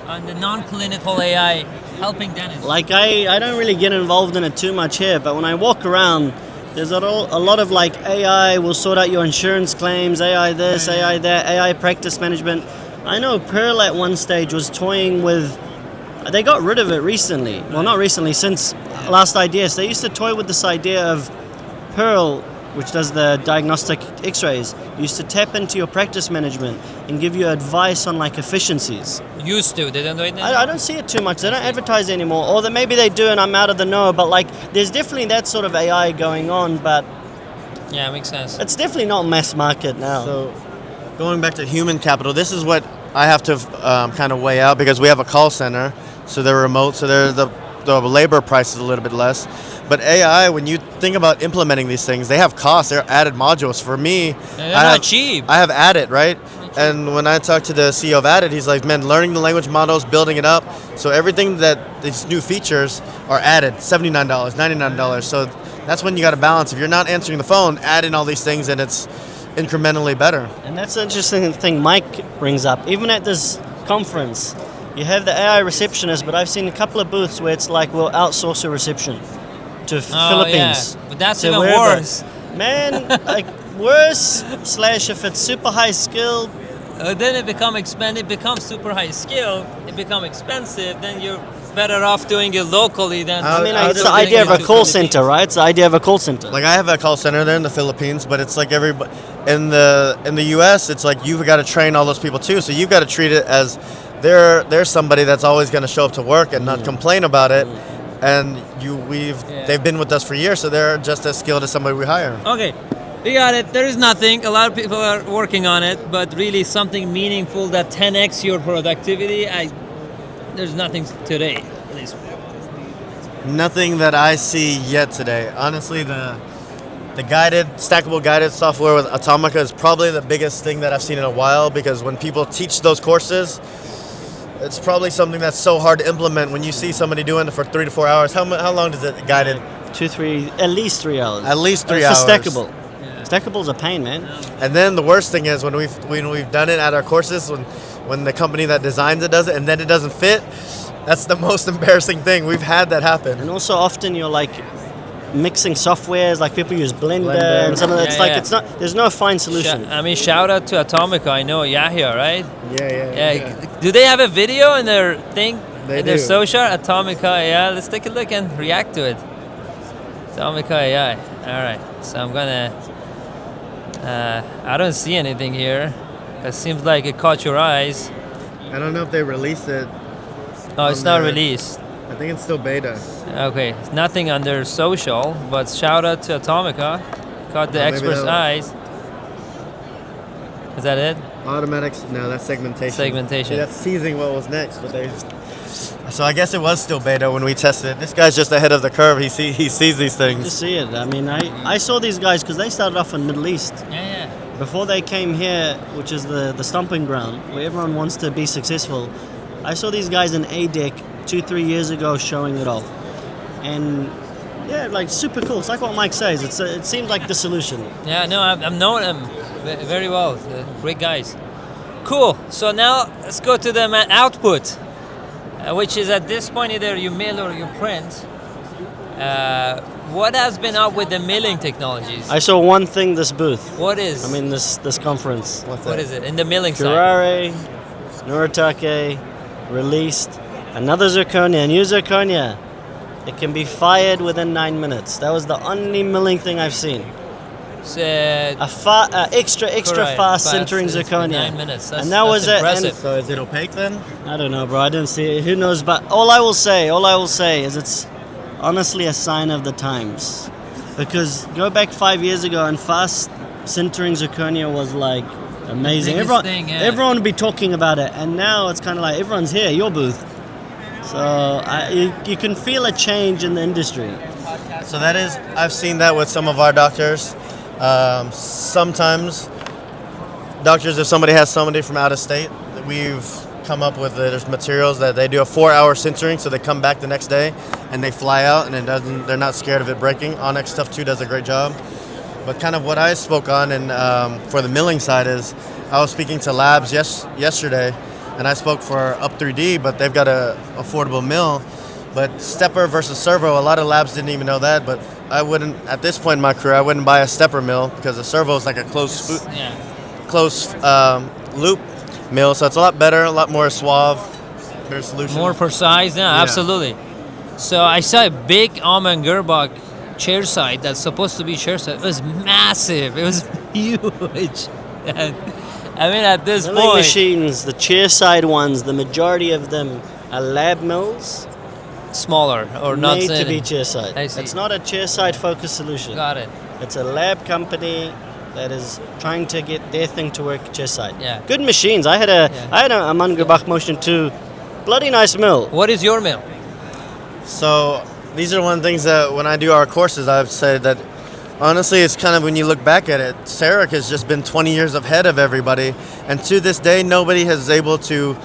On the non-clinical AI, helping dentists. Like I don't really get involved in it too much here, but when I walk around, there's a lot of like AI will sort out your insurance claims, AI this, AI that, AI practice management. I know Pearl at one stage was toying with, they got rid of it recently. Well, not recently, since last IDS. They used to toy with this idea of Pearl which does the diagnostic x-rays, used to tap into your practice management and give you advice on like efficiencies. Used to, they don't do it now? I don't see it too much. They don't advertise anymore, or that maybe they do and I'm out of the know, but like there's definitely that sort of AI going on, but Yeah, it makes sense. it's definitely not mass market now. So, going back to human capital, this is what I have to kind of weigh out because we have a call center, so they're remote, so the labor price is a little bit less. But AI, when you think about implementing these things, they have costs. They're added modules. For me, They're not cheap. I have Addit, right? And when I talked to the CEO of Addit, he's like, man, learning the language models, building it up. So everything that these new features are added, $79, $99. So that's when you got to balance. If you're not answering the phone, add in all these things and it's incrementally better. And that's the interesting thing Mike brings up. Even at this conference, you have the AI receptionist, but I've seen a couple of booths where it's like, we'll outsource a reception to Philippines. Yeah. But that's to even wherever. worse. Man, like worse, / if it's super high skilled, Then it becomes super high skill, it becomes expensive, then you're better off doing it locally than... I mean, I'll it's do the it idea of a to call Philippines. center, right? It's the idea of a call center. Like I have a call center there in the Philippines, but it's like everybody in the U.S. It's like you've got to train all those people too. So you've got to treat it as they're somebody that's always going to show up to work and not complain about it. And they've been with us for years, so they're just as skilled as somebody we hire. Okay, we got it. There is nothing. A lot of people are working on it, but really something meaningful that 10x your productivity, there's nothing today, at least. Nothing that I see yet today. Honestly, the stackable guided software with Atomica is probably the biggest thing that I've seen in a while, because when people teach those courses, it's probably something that's so hard to implement. When you see somebody doing it for 3 to 4 hours, how long does it guided? 2-3, at least 3 hours. At least 3 It's hours. a stackable. Stackable's a pain, man. And then the worst thing is when we've done it at our courses, when the company that designs it does it and then it doesn't fit, that's the most embarrassing thing. We've had that happen. And also often you're like mixing softwares, like people use Blender. And some of that. Yeah, It's like yeah. it's not. There's no fine solution. Shout out to Atomica. I know Yahya, right? Yeah. Do they have a video in their thing? They in their do. social? Atomica AI. Let's take a look and react to it. Atomica AI. All right. So I'm gonna. I don't see anything here. It seems like it caught your eyes. I don't know if they released it. Oh, it's On not there. released. I think it's still beta. Okay, nothing under social, but shout out to Atomica. Caught the Maybe expert's they'll- eyes. Is that it? Automatics? No, that's segmentation. Segmentation. Yeah, that's teasing what was next, but they. So I guess it was still beta when we tested it. This guy's just ahead of the curve. He sees these things. Just see it. I mean, I saw these guys because they started off in Middle East. Yeah. Before they came here, which is the stomping ground, where everyone wants to be successful, I saw these guys in ADEC 2-3 years ago showing it off. And yeah, like super cool. It's like what Mike says. It seems like the solution. Yeah, no, I'm knowing them very well. Great guys. Cool. So now let's go to the output, which is at this point either you mill or you print. What has been up with the milling technologies? I saw one thing this booth. What is? I mean, this conference. what is it in the milling side? Curare, Noritake, released another zirconia, new zirconia. It can be fired within 9 minutes. That was the only milling thing I've seen. So, Extra correct, fast sintering It's been zirconia. 9 minutes. And that was it. impressive. So is it opaque then? I don't know, bro. I didn't see it. Who knows? But all I will say is it's honestly a sign of the times. Because go back 5 years ago and fast sintering zirconia was like amazing. biggest thing, yeah. Everyone would be talking about it. And now it's kind of like everyone's here, your booth. So you can feel a change in the industry. So that is, I've seen that with some of our doctors. Sometimes doctors, if somebody has somebody from out of state, we've come up with there's materials that they do a 4-hour sintering, so they come back the next day and they fly out, and they're not scared of it breaking. Onyx Stuff 2 does a great job. But kind of what I spoke on, and for the milling side, is I was speaking to labs yesterday, and I spoke for Up 3D, but they've got a affordable mill. But stepper versus servo, a lot of labs didn't even know that. But I wouldn't, at this point in my career, I wouldn't buy a stepper mill because a servo is like a closed loop mill. So it's a lot better, a lot more suave, better solution. More precise, yeah, absolutely. So I saw a big Ahmad Gerbach chair side that's supposed to be chair side. It was massive. It was huge. And, I mean, at this Milling point, machines, the chair side ones, the majority of them are lab mills smaller or not made to thin. be chair side. I see. It's not a chair side focused solution. Got it. It's a lab company that is trying to get their thing to work chair side. Yeah. Good machines. I had a Ahmad Motion 2, bloody nice mill. What is your mill? So these are one of the things that when I do our courses, I've said that honestly, it's kind of when you look back at it, Sarek has just been 20 years ahead of everybody, and to this day, nobody has able to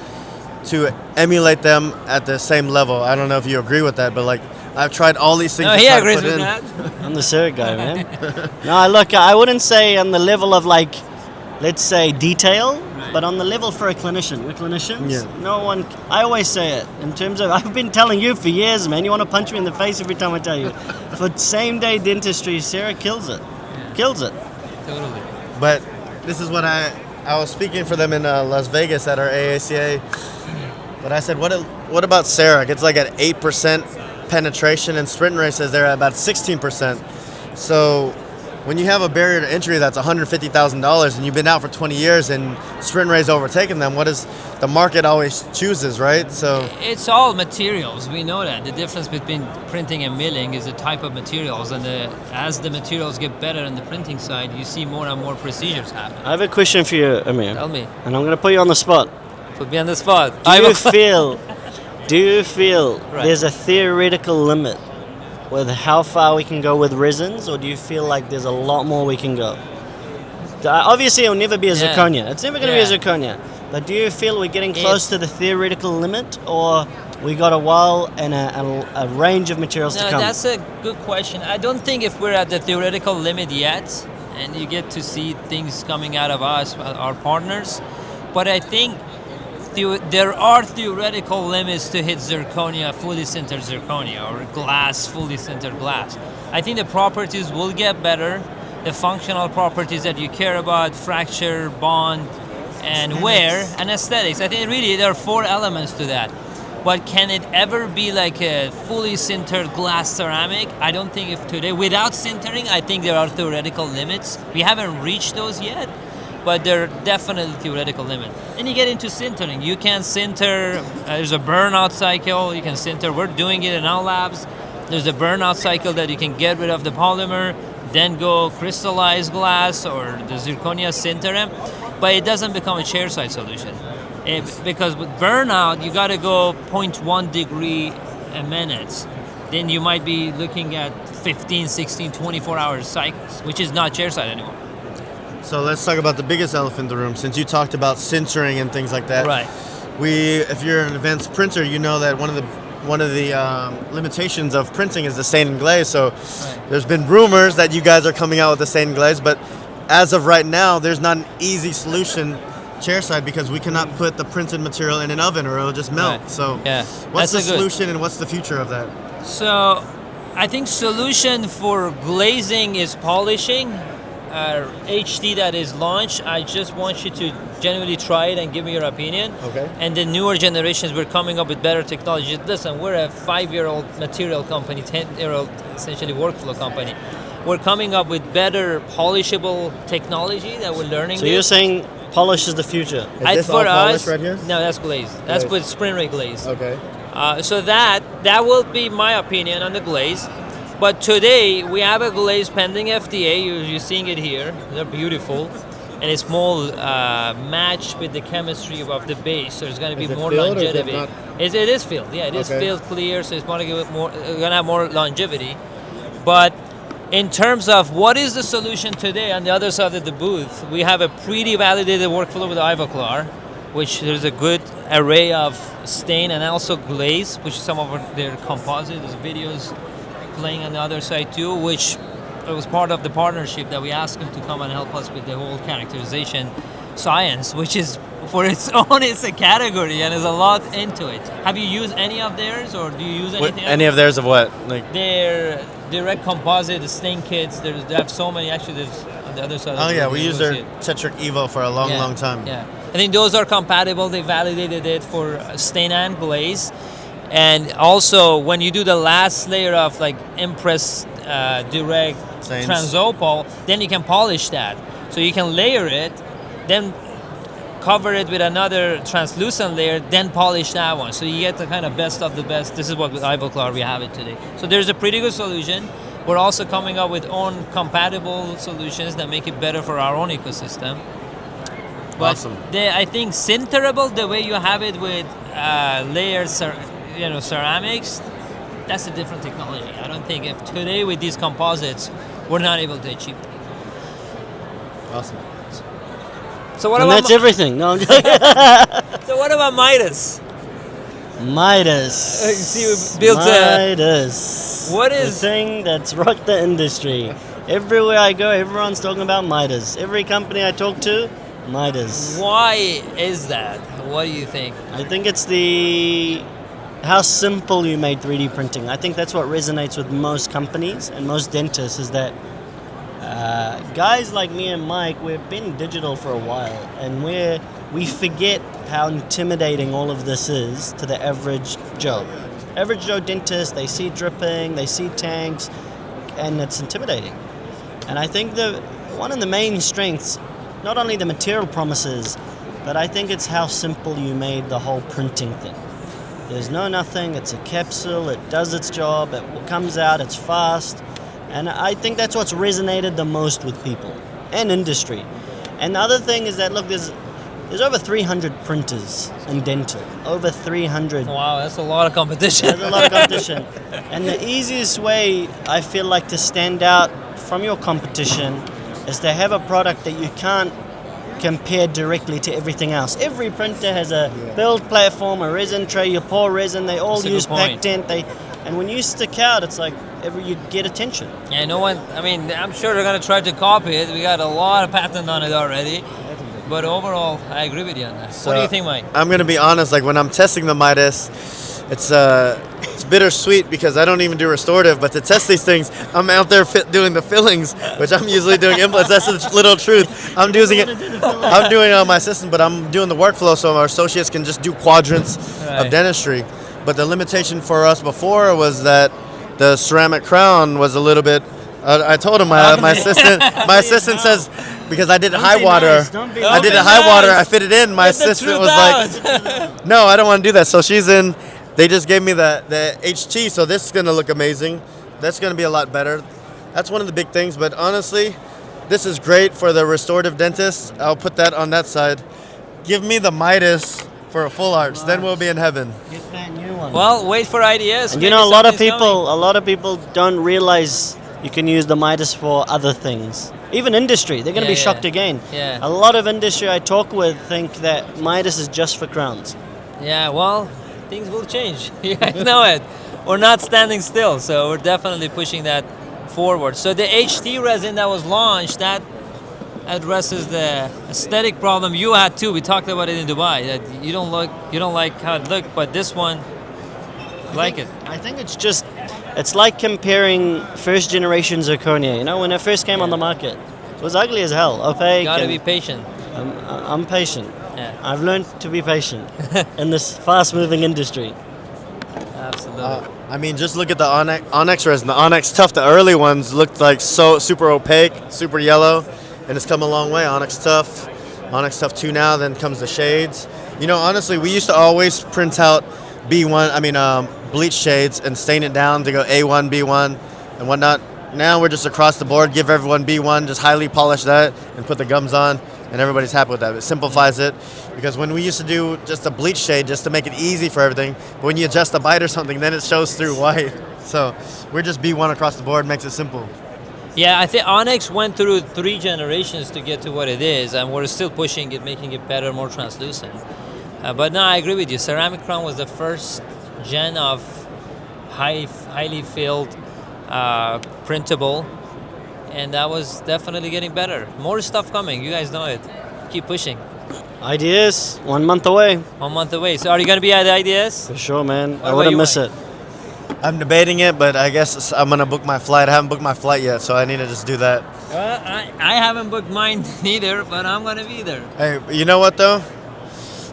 emulate them at the same level. I don't know if you agree with that, but like I've tried all these things. No, to he try to agrees put with in. that. I'm the Sarek guy, man. No, look, I wouldn't say on the level of like, let's say detail, but on the level for a clinician. We're clinicians. Yeah. No one. I always say it in terms of. I've been telling you for years, man. You want to punch me in the face every time I tell you. For same day dentistry, Sarah kills it. Kills it. Totally. But this is what I was speaking for them in Las Vegas at our AACA. But I said, what about Sarek? It's like at 8% penetration, and sprint races they're at about 16%. So when you have a barrier to entry that's $150,000 and you've been out for 20 years and sprint race overtaken them, what is the market always chooses, right? So It's all materials. We know that. The difference between printing and milling is the type of materials, and as the materials get better on the printing side, you see more and more procedures happen. I have a question for you, Amir. Tell me. And I'm going to put you on the spot. Put me on the spot. Do you feel Right. there's a theoretical limit with how far we can go with resins, or do you feel like there's a lot more we can go? Obviously, it'll never be a Yeah. zirconia. It's never going to be a Yeah. zirconia. But do you feel we're getting close It's- to the theoretical limit, or we got a while and a range of materials to No, come? that's a good question. I don't think if we're at the theoretical limit yet, and you get to see things coming out of us, our partners, but I think there are theoretical limits to hit zirconia, fully sintered zirconia, or glass, fully sintered glass. I think the properties will get better. The functional properties that you care about, fracture, bond, and wear, and aesthetics. I think really there are 4 elements to that. But can it ever be like a fully sintered glass ceramic? I don't think if today, without sintering, I think there are theoretical limits. We haven't reached those yet, but they're definitely theoretical limit. Then you get into sintering. You can sinter, there's a burnout cycle, you can sinter. We're doing it in our labs. There's a burnout cycle that you can get rid of the polymer, then go crystallize glass or the zirconia sinter them, but it doesn't become a chair-side solution. Because with burnout, you got to go 0.1 degree a minute. Then you might be looking at 15, 16, 24-hour cycles, which is not chair-side anymore. So let's talk about the biggest elephant in the room. Since you talked about sintering and things like that, Right. If you're an advanced printer, you know that one of the limitations of printing is the stain and glaze. So there's been rumors that you guys are coming out with the stain and glaze, but as of right now, there's not an easy solution chairside because we cannot put the printed material in an oven or it'll just melt. Right. So Yeah. what's the That's a good- solution and what's the future of that? So I think solution for glazing is polishing. HT that is launched, I just want you to genuinely try it and give me your opinion. Okay. And the newer generations, we're coming up with better technology. Listen, we're a 5-year-old material company, 10-year-old essentially workflow company. We're coming up with better polishable technology that we're learning. So you're saying polish is the future? Is this all polished right here? No, that's glaze. That's Glaze. with sprint rate glaze. Okay. So that will be my opinion on the glaze. But today we have a glaze pending FDA. You're seeing it here. They're beautiful, and it's more matched with the chemistry of the base. So it's going to be Is it more filled or is it longevity. not? It is filled. Yeah, it is Okay. filled clear. So it's going to have more longevity. But in terms of what is the solution today, on the other side of the booth, we have a pretty validated workflow with Ivoclar, which there's a good array of stain and also glaze, which some of their composite. There's videos playing on the other side too, which was part of the partnership that we asked them to come and help us with the whole characterization science, which is for its own, it's a category and there's a lot into it. Have you used any of theirs, or do you use anything? Any of theirs of what? Like Their direct composite, the stain kits. They have so many. Actually, there's on the other side. oh yeah, we use used their Tetric Evo for a long time. Yeah, I think those are compatible. They validated it for stain and glaze. And also, when you do the last layer of like impress direct Stains. transopal, then you can polish that. So you can layer it, then cover it with another translucent layer, then polish that one. So you get the kind of best of the best. This is what with Ivoclar we have it today. So there's a pretty good solution. We're also coming up with own compatible solutions that make it better for our own ecosystem. But Awesome. I think sinterable, the way you have it with layered ceramics, that's a different technology. I don't think if today with these composites, we're not able to achieve that. Awesome. So what And about that's everything. No, I'm joking. So what about Midas? Midas. See, we built a. Midas. What the is- thing that's rocked the industry? Everywhere I go, everyone's talking about Midas. Every company I talk to, Midas. Why is that? What do you think? I think it's how simple you made 3D printing. I think that's what resonates with most companies and most dentists is that guys like me and Mike, we've been digital for a while, and we forget how intimidating all of this is to the average Joe. Average Joe dentist, they see dripping, they see tanks, and it's intimidating. And I think one of the main strengths, not only the material promises, but I think it's how simple you made the whole printing thing. There's nothing, it's a capsule, it does its job, it comes out, it's fast. And I think that's what's resonated the most with people and industry. And the other thing is that, look, there's over 300 printers in dental. Over 300. Wow, that's a lot of competition. There's a lot of competition. And the easiest way, I feel like, to stand out from your competition is to have a product that you can't compare directly to everything else. Every printer has a build platform, a resin tray, you pour resin, they all That's a use good point. Pactent. And when you stick out, it's like you get attention. Yeah, no one. I mean, I'm sure they're gonna try to copy it. We got a lot of patent on it already. But overall, I agree with you on that. What do you think, Mike? I'm gonna be honest. Like when I'm testing the Midas, it's bittersweet because I don't even do restorative. But to test these things, I'm out there doing the fillings, which I'm usually doing implants. That's the little truth. I'm doing it. I'm doing it on my system, but I'm doing the workflow so our associates can just do quadrants of dentistry. But the limitation for us before was that the ceramic crown was a little bit. I told him my assistant says because I did it high water. I did it high water. I fit it in. My assistant was like, "No, I don't want to do that." So she's in. They just gave me the HT, so this is gonna look amazing. That's gonna be a lot better. That's one of the big things. But honestly, this is great for the restorative dentist. I'll put that on that side. Give me the Midas for a full arch, then we'll be in heaven. Get that new one. Well, wait for ideas. And you know, a lot of people don't realize you can use the Midas for other things. Even industry, they're going to be shocked again. Yeah. A lot of industry I talk with think that Midas is just for crowns. Yeah, well, things will change. You guys know it. We're not standing still, so we're definitely pushing that forward. So the HT resin that was launched, that addresses the aesthetic problem you had too. We talked about it in Dubai. That you don't like how it looked, but this one, like it. I think it's like comparing first generation zirconia. You know, when it first came on the market, it was ugly as hell, opaque. Gotta be patient. I'm patient. Yeah. I've learned to be patient in this fast-moving industry. Absolutely. I mean, just look at the Onyx resin. The Onyx Tough, the early ones looked like so super opaque, super yellow, and it's come a long way. Onyx Tough 2 now, then comes the shades. You know, honestly, we used to always print out bleach shades and stain it down to go A1, B1, and whatnot. Now we're just across the board, give everyone B1, just highly polish that and put the gums on, and everybody's happy with that. It simplifies it, because when we used to do just a bleach shade just to make it easy for everything, but when you adjust the bite or something, then it shows through white. So we're just B1 across the board, makes it simple. Yeah, I think Onyx went through 3 generations to get to what it is, and we're still pushing it, making it better, more translucent. But no, I agree with you. Ceramic crown was the first gen of highly filled printable, and that was definitely getting better. More stuff coming. You guys know it. Keep pushing. Ideas, 1 month away. 1 month away. So are you going to be at the IDS? For sure, man. What I about wouldn't you, miss Mike? it. I'm debating it, but I guess I'm going to book my flight. I haven't booked my flight yet, so I need to just do that. I haven't booked mine neither, but I'm going to be there. Hey, you know what, though?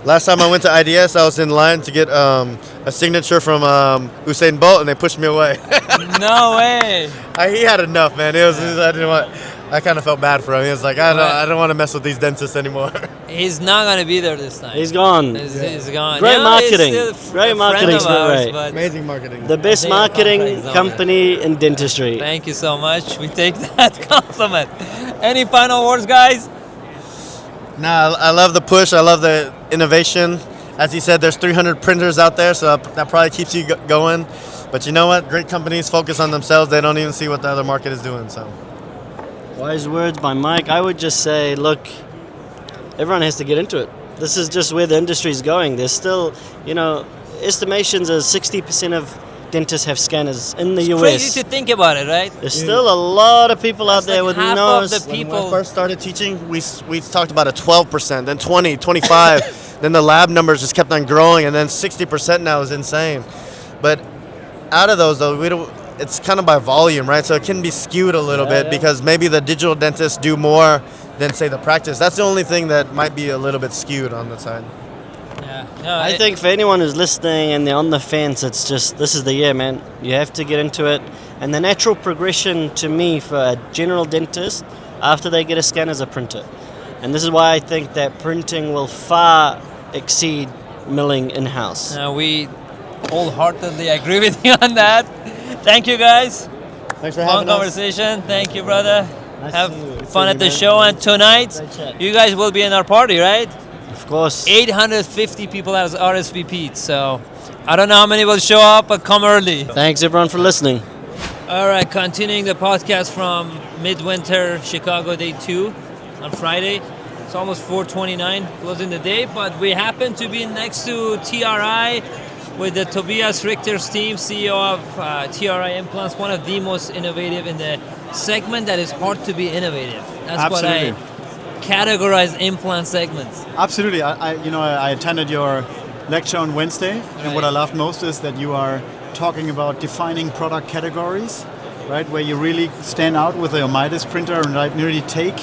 Last time I went to IDS, I was in line to get a signature from Hossein Bolt, and they pushed me away. No way. He had enough, man. I didn't want. I kind of felt bad for him. He was like, I don't want to mess with these dentists anymore. He's not gonna be there this time. He's gone. He's gone. Great Yeah, marketing. he's still Great a marketing, friend of ours, right. but Amazing marketing. The best marketing company in dentistry. thank you so much. We take that compliment. Any final words, guys? Nah, I love the push. I love the innovation. As he said, there's 300 printers out there, so that probably keeps you going. But you know what? Great companies focus on themselves. They don't even see what the other market is doing. So, Wise words by Mike. I would just say, look, everyone has to get into it. This is just where the industry is going. There's still, estimations are 60% of dentists have scanners in the US. Crazy to think about it, right? There's still a lot of people out there with half no... of the people. when I first started teaching, we talked about a 12%, then 20, 25. Then the lab numbers just kept on growing, and then 60% now is insane. But out of those, though, it's kind of by volume, right? So it can be skewed a little bit because maybe the digital dentists do more than, say, the practice. That's the only thing that might be a little bit skewed on the side. Yeah. No, I think for anyone who's listening and they're on the fence, it's just, this is the year, man. You have to get into it. And the natural progression to me for a general dentist after they get a scan is a printer. And this is why I think that printing will far exceed milling in-house. we wholeheartedly agree with you on that. Thank you, guys. Thanks for Fun having us. conversation. Thank you, brother. Nice Have to see you. Good fun to at the see you, show. man. And tonight, Great chat. you guys will be in our party, right? Of course. 850 people has RSVP'd. So I don't know how many will show up, but come early. Thanks, everyone, for listening. All right, continuing the podcast from Midwinter, Chicago, day 2 on Friday. It's almost 4:29, closing the day, but we happen to be next to TRI with the Tobias Richter's team, CEO of TRI Implants, one of the most innovative in the segment that is hard to be innovative. That's Absolutely. what I categorize implant segments. Absolutely. I attended your lecture on Wednesday, and what I loved most is that you are talking about defining product categories, right? Where you really stand out with the Midas printer and really take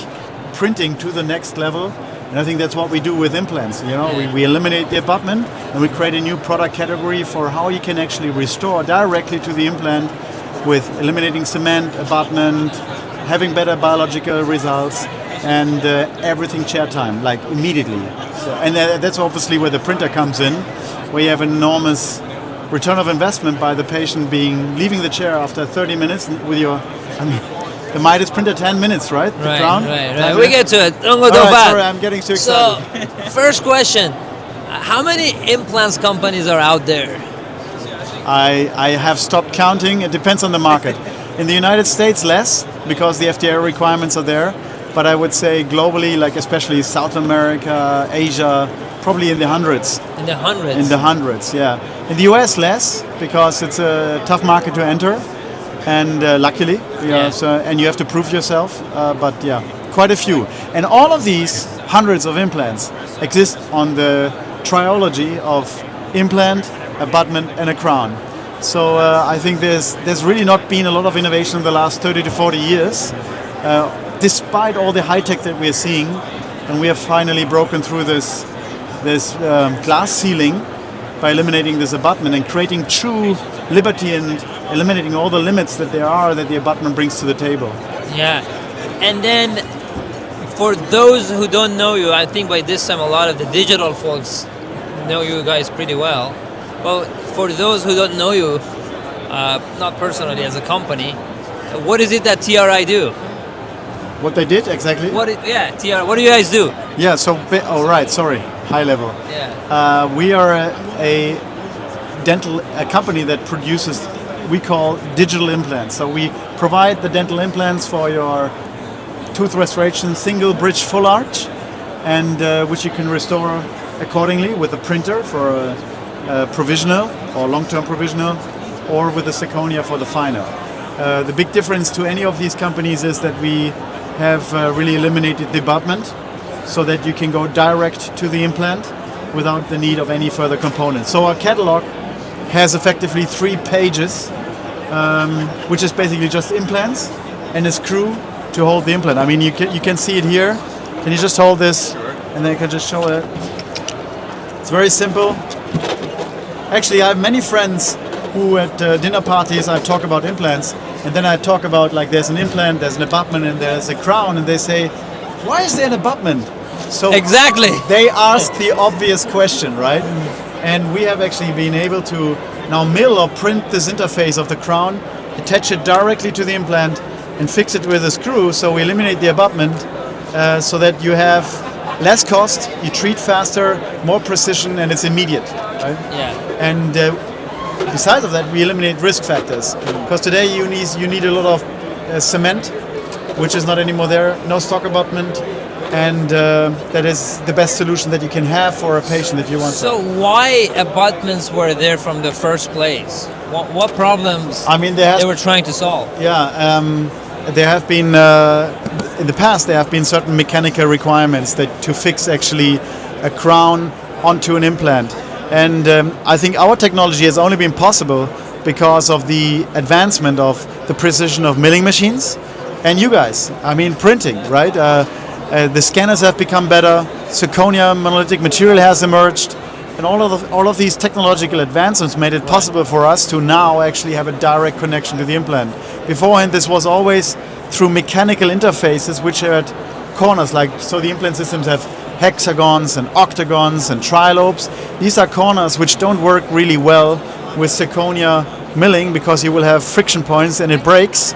printing to the next level. And I think that's what we do with implants. We eliminate the abutment and we create a new product category for how you can actually restore directly to the implant with eliminating cement, abutment, having better biological results, and everything chair time, like immediately. And that's obviously where the printer comes in, where you have enormous return of investment by the patient leaving the chair after 30 minutes with the Midas printer 10 minutes, right? The crown? Right. We get to it. Don't go too All right, fast. sorry, I'm getting too So, excited. first question. How many implants companies are out there? I have stopped counting. It depends on the market. In the United States, less, because the FDA requirements are there. But I would say globally, like especially South America, Asia, probably in the hundreds. In the hundreds? In the hundreds, yeah. In the US, less, because it's a tough market to enter. And luckily, and you have to prove yourself. But yeah, quite a few. And all of these hundreds of implants exist on the triology of implant, abutment, and a crown. So I think there's really not been a lot of innovation in the last 30 to 40 years, despite all the high tech that we're seeing. And we have finally broken through this glass ceiling by eliminating this abutment and creating true liberty and eliminating all the limits that there are that the abutment brings to the table. Yeah. And then for those who don't know you, I think by this time a lot of the digital folks know you guys pretty well. Well, for those who don't know you, not personally as a company, what is it that TRI do? What they did exactly? TRI. What do you guys do? Yeah. So, high level. Yeah. We are a company that produces, we call digital implants. So we provide the dental implants for your tooth restoration, single bridge full arch, and which you can restore accordingly with a printer for a provisional or long-term provisional, or with a zirconia for the final. The big difference to any of these companies is that we have really eliminated the abutment, so that you can go direct to the implant without the need of any further components. So our catalog has effectively 3 pages, which is basically just implants and a screw to hold the implant. I mean, you can see it here. Can you just hold this? Sure. And then I can just show it. It's very simple. Actually, I have many friends who at dinner parties I talk about implants, and then I talk about like there's an implant, there's an abutment, and there's a crown, and they say, why is there an abutment? So Exactly. they ask the obvious question, right? And we have actually been able to now mill or print this interface of the crown, attach it directly to the implant, and fix it with a screw. So we eliminate the abutment, so that you have less cost, you treat faster, more precision, and it's immediate, right? Yeah. And besides of that, we eliminate risk factors. Because today you need a lot of cement, which is not anymore there, no stock abutment, and that is the best solution that you can have for a patient if you want. So why abutments were there from the first place? What problems they were trying to solve? Yeah, there have been in the past there have been certain mechanical requirements that to fix actually a crown onto an implant, and I think our technology has only been possible because of the advancement of the precision of milling machines, and you guys. I mean, printing, right? The scanners have become better. Zirconia monolithic material has emerged. And all of these technological advancements made it possible for us to now actually have a direct connection to the implant. Beforehand, this was always through mechanical interfaces which had corners, so the implant systems have hexagons and octagons and trilobes. These are corners which don't work really well with zirconia milling because you will have friction points and it breaks.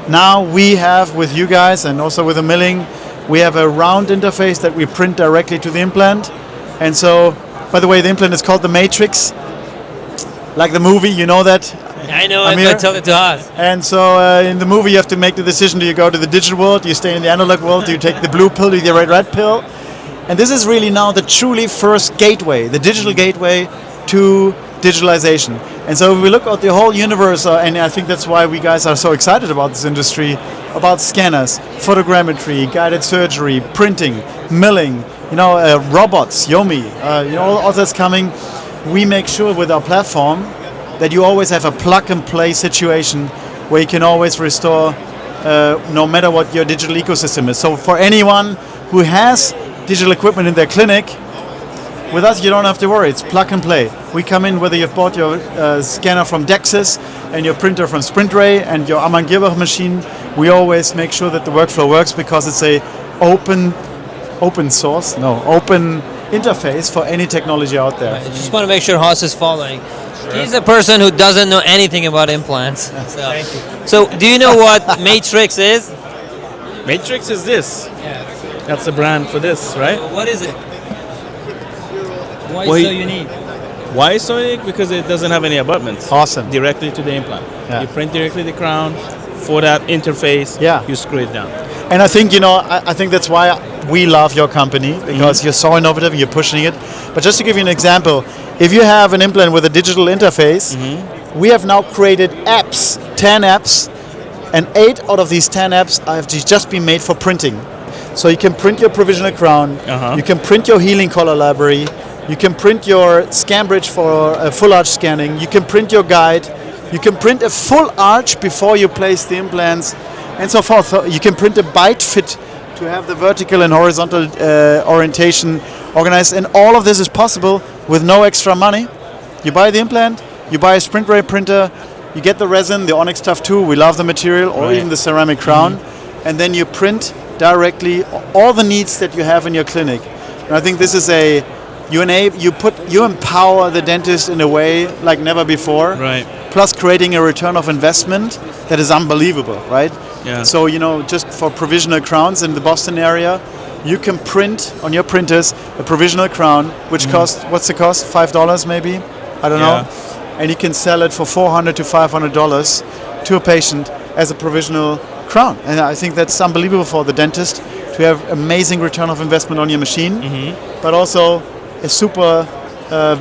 Now we have, with you guys and also with the milling, we have a round interface that we print directly to the implant. And so, by the way, the implant is called the Matrix, like the movie, you know that? I know Amir? it, but tell it to us. And so in the movie you have to make the decision, do you go to the digital world, do you stay in the analog world, do you take the blue pill, do you take the red pill? And this is really now the truly first gateway, the digital gateway to digitalization. And so if we look at the whole universe, and I think that's why we guys are so excited about this industry, about scanners, photogrammetry, guided surgery, printing, milling, robots, Yomi, all that's coming. We make sure with our platform that you always have a plug and play situation where you can always restore no matter what your digital ecosystem is. So for anyone who has digital equipment in their clinic, with us you don't have to worry, it's plug and play. We come in whether you've bought your scanner from Dexys and your printer from SprintRay and your Ahmad machine, we always make sure that the workflow works because it's a open interface for any technology out there. I just want to make sure Hoss is following. He's a person who doesn't know anything about implants. Thank you. So do you know what Matrix is? Matrix is this. That's the brand for this, right? What is it? Why Well, is it so unique? Why is so unique? Because it doesn't have any abutments. Awesome. Directly to the implant. Yeah. You print directly the crown. For that interface, you screw it down. And I think, I think that's why we love your company, because you're so innovative, you're pushing it. But just to give you an example, if you have an implant with a digital interface, we have now created apps, 10 apps, and 8 out of these 10 apps have just been made for printing. So you can print your provisional crown, you can print your healing collar library, you can print your scan bridge for full arch scanning, you can print your guide, you can print a full arch before you place the implants, and so forth. So you can print a bite fit to have the vertical and horizontal orientation organized, and all of this is possible with no extra money. You buy the implant, you buy a SprintRay printer, you get the resin, the Onyx Tough 2, we love the material, or even the ceramic crown, and then you print directly all the needs that you have in your clinic. And I think this is you empower the dentist in a way like never before. Right. Plus creating a return of investment that is unbelievable, right? Yeah. So, just for provisional crowns in the Boston area, you can print on your printers a provisional crown, which costs, what's the cost? $5 maybe? I don't know. And you can sell it for $400 to $500 to a patient as a provisional crown. And I think that's unbelievable for the dentist to have amazing return of investment on your machine, but also a super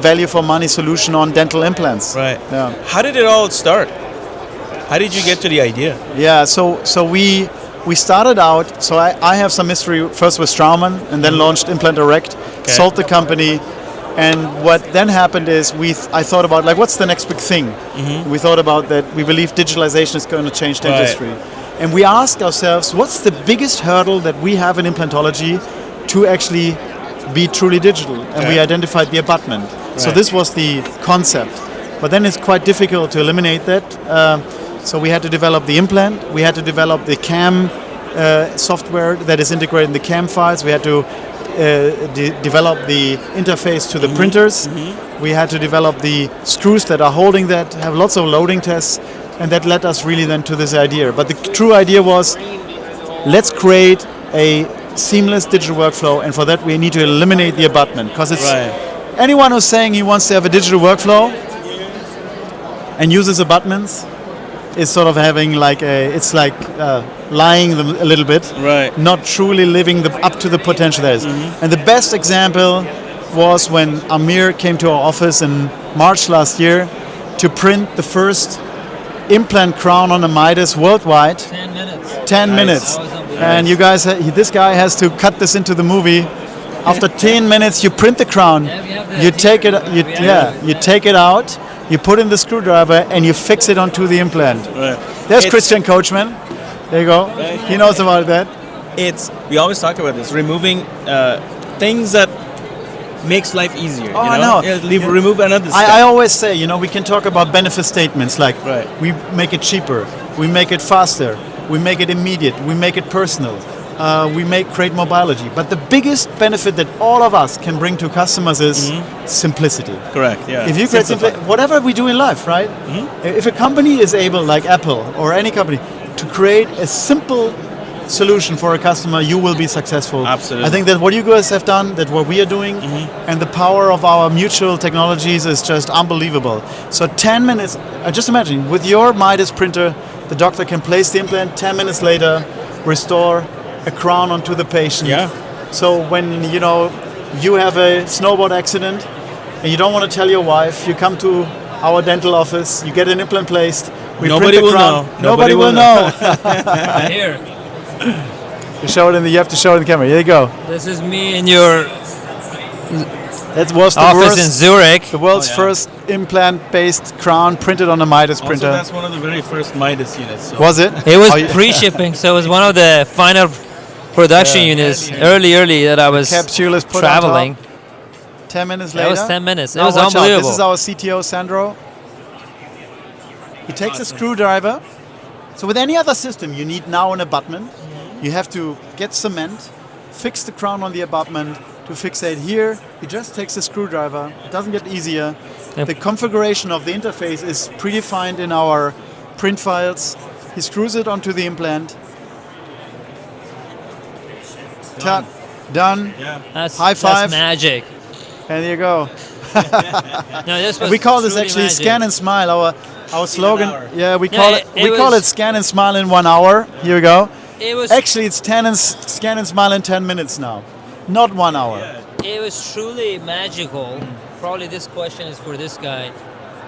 value for money solution on dental implants. Right. Yeah. How did it all start? How did you get to the idea? Yeah, so we started out, so I have some history first with Straumann and then launched Implant Direct, sold the company, and what then happened is I thought about what's the next big thing? We thought about that we believe digitalization is going to change dentistry. And we asked ourselves, what's the biggest hurdle that we have in implantology to actually be truly digital, and we identified the abutment. So Right. this was the concept. But then it's quite difficult to eliminate that. So we had to develop the implant. We had to develop the CAM software that is integrated in the CAM files. We had to develop the interface to the printers. We had to develop the screws that are holding that, have lots of loading tests, and that led us really then to this idea. But the true idea was, let's create a seamless digital workflow, and for that we need to eliminate the abutment, because it's anyone who's saying he wants to have a digital workflow and uses abutments is sort of having like it's like lying them a little bit, Right. not truly living up to the potential there is. And the best example was when Amir came to our office in March last year to print the first implant crown on a Midas worldwide. 10 minutes. 10 minutes. That was unbelievable. And you guys, this guy has to cut this into the movie. After 10 minutes, you print the crown. Yeah, we have the You take it. t-shirt. You take it out. You put in the screwdriver and you fix it onto the implant. Right. There's It's- Christian Coachman. There you go. He knows about that. We always talk about this, removing things that makes life easier. Oh, you I know? know. Yeah, remove another step. I always say, we can talk about benefit statements like Right. we make it cheaper, we make it faster, we make it immediate, we make it personal, we create mobility. But the biggest benefit that all of us can bring to customers is simplicity. Correct, yeah. If you create Simplify. whatever we do in life, right? If a company is able, like Apple or any company, to create a simple solution for a customer, you will be successful. Absolutely. I think that what you guys have done, that what we are doing, and the power of our mutual technologies is just unbelievable. So 10 minutes, just imagine, with your Midas printer, the doctor can place the implant, 10 minutes later, restore a crown onto the patient. Yeah. So when, you have a snowboard accident, and you don't want to tell your wife, you come to our dental office, you get an implant placed, we Nobody print the will crown. know. Nobody will know. Here, You have to show it in the camera. Here you go. this is me in your That was the office in worst, Zurich. the world's Oh, yeah. first implant-based crown printed on a Midas Also, printer. that's one of the very first Midas units. So. Was it? It was Oh, you- pre-shipping, so it was one of the final production units, early that I was Capsule is put traveling. on top. 10 minutes That later. was 10 minutes. It Now was watch out. unbelievable. This is our CTO, Sandro. He takes a screwdriver. So with any other system, you need now an abutment. You have to get cement, fix the crown on the abutment. To fixate here, he just takes a screwdriver. It doesn't get easier. Yep. The configuration of the interface is predefined in our print files. He screws it onto the implant. Done. Yeah. That's, High five. That's magic. And there you go. No, this was We call this truly actually magic. scan and smile. Our slogan. hour. Yeah, we Yeah, call it we call was- it scan and smile in 1 hour. Here we go. It was Actually, it's scan and smile in 10 minutes now, not 1 hour. It was truly magical. Probably this question is for this guy,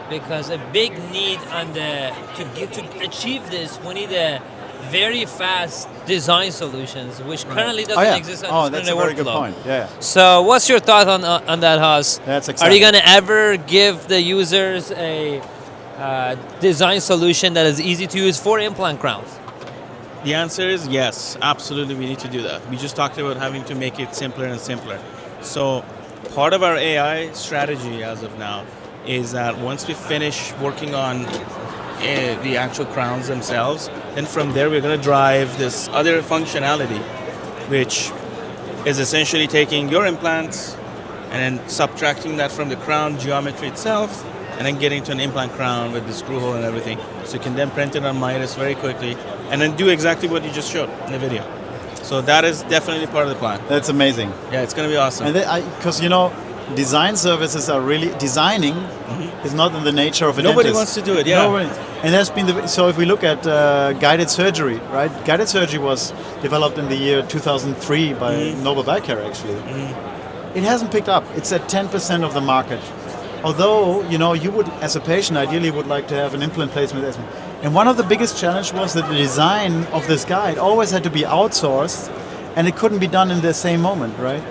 because a big need on to achieve this, we need a very fast design solutions, which currently doesn't exist on that's the a very good workflow. point. Yeah, So, what's your thought on that, Hoss? That's Are exciting. you gonna ever give the users a design solution that is easy to use for implant crowns? The answer is yes, absolutely we need to do that. We just talked about having to make it simpler and simpler. So part of our AI strategy as of now is that once we finish working on the actual crowns themselves, then from there we're going to drive this other functionality, which is essentially taking your implants and then subtracting that from the crown geometry itself, and then getting to an implant crown with the screw hole and everything. So you can then print it on Midas very quickly, and then do exactly what you just showed in the video. So that is definitely part of the plan. that's amazing. Yeah, it's going to be awesome. And because design services are really designing is not in the nature of a Nobody dentist. wants to do it, yeah. Nobody. And that's been so. If we look at guided surgery, right? Guided surgery was developed in the year 2003 by Nobel Biocare, actually. It hasn't picked up. It's at 10% of the market. Although, you would, as a patient, ideally would like to have an implant placement. And one of the biggest challenges was that the design of this guide always had to be outsourced, and it couldn't be done in the same moment, right?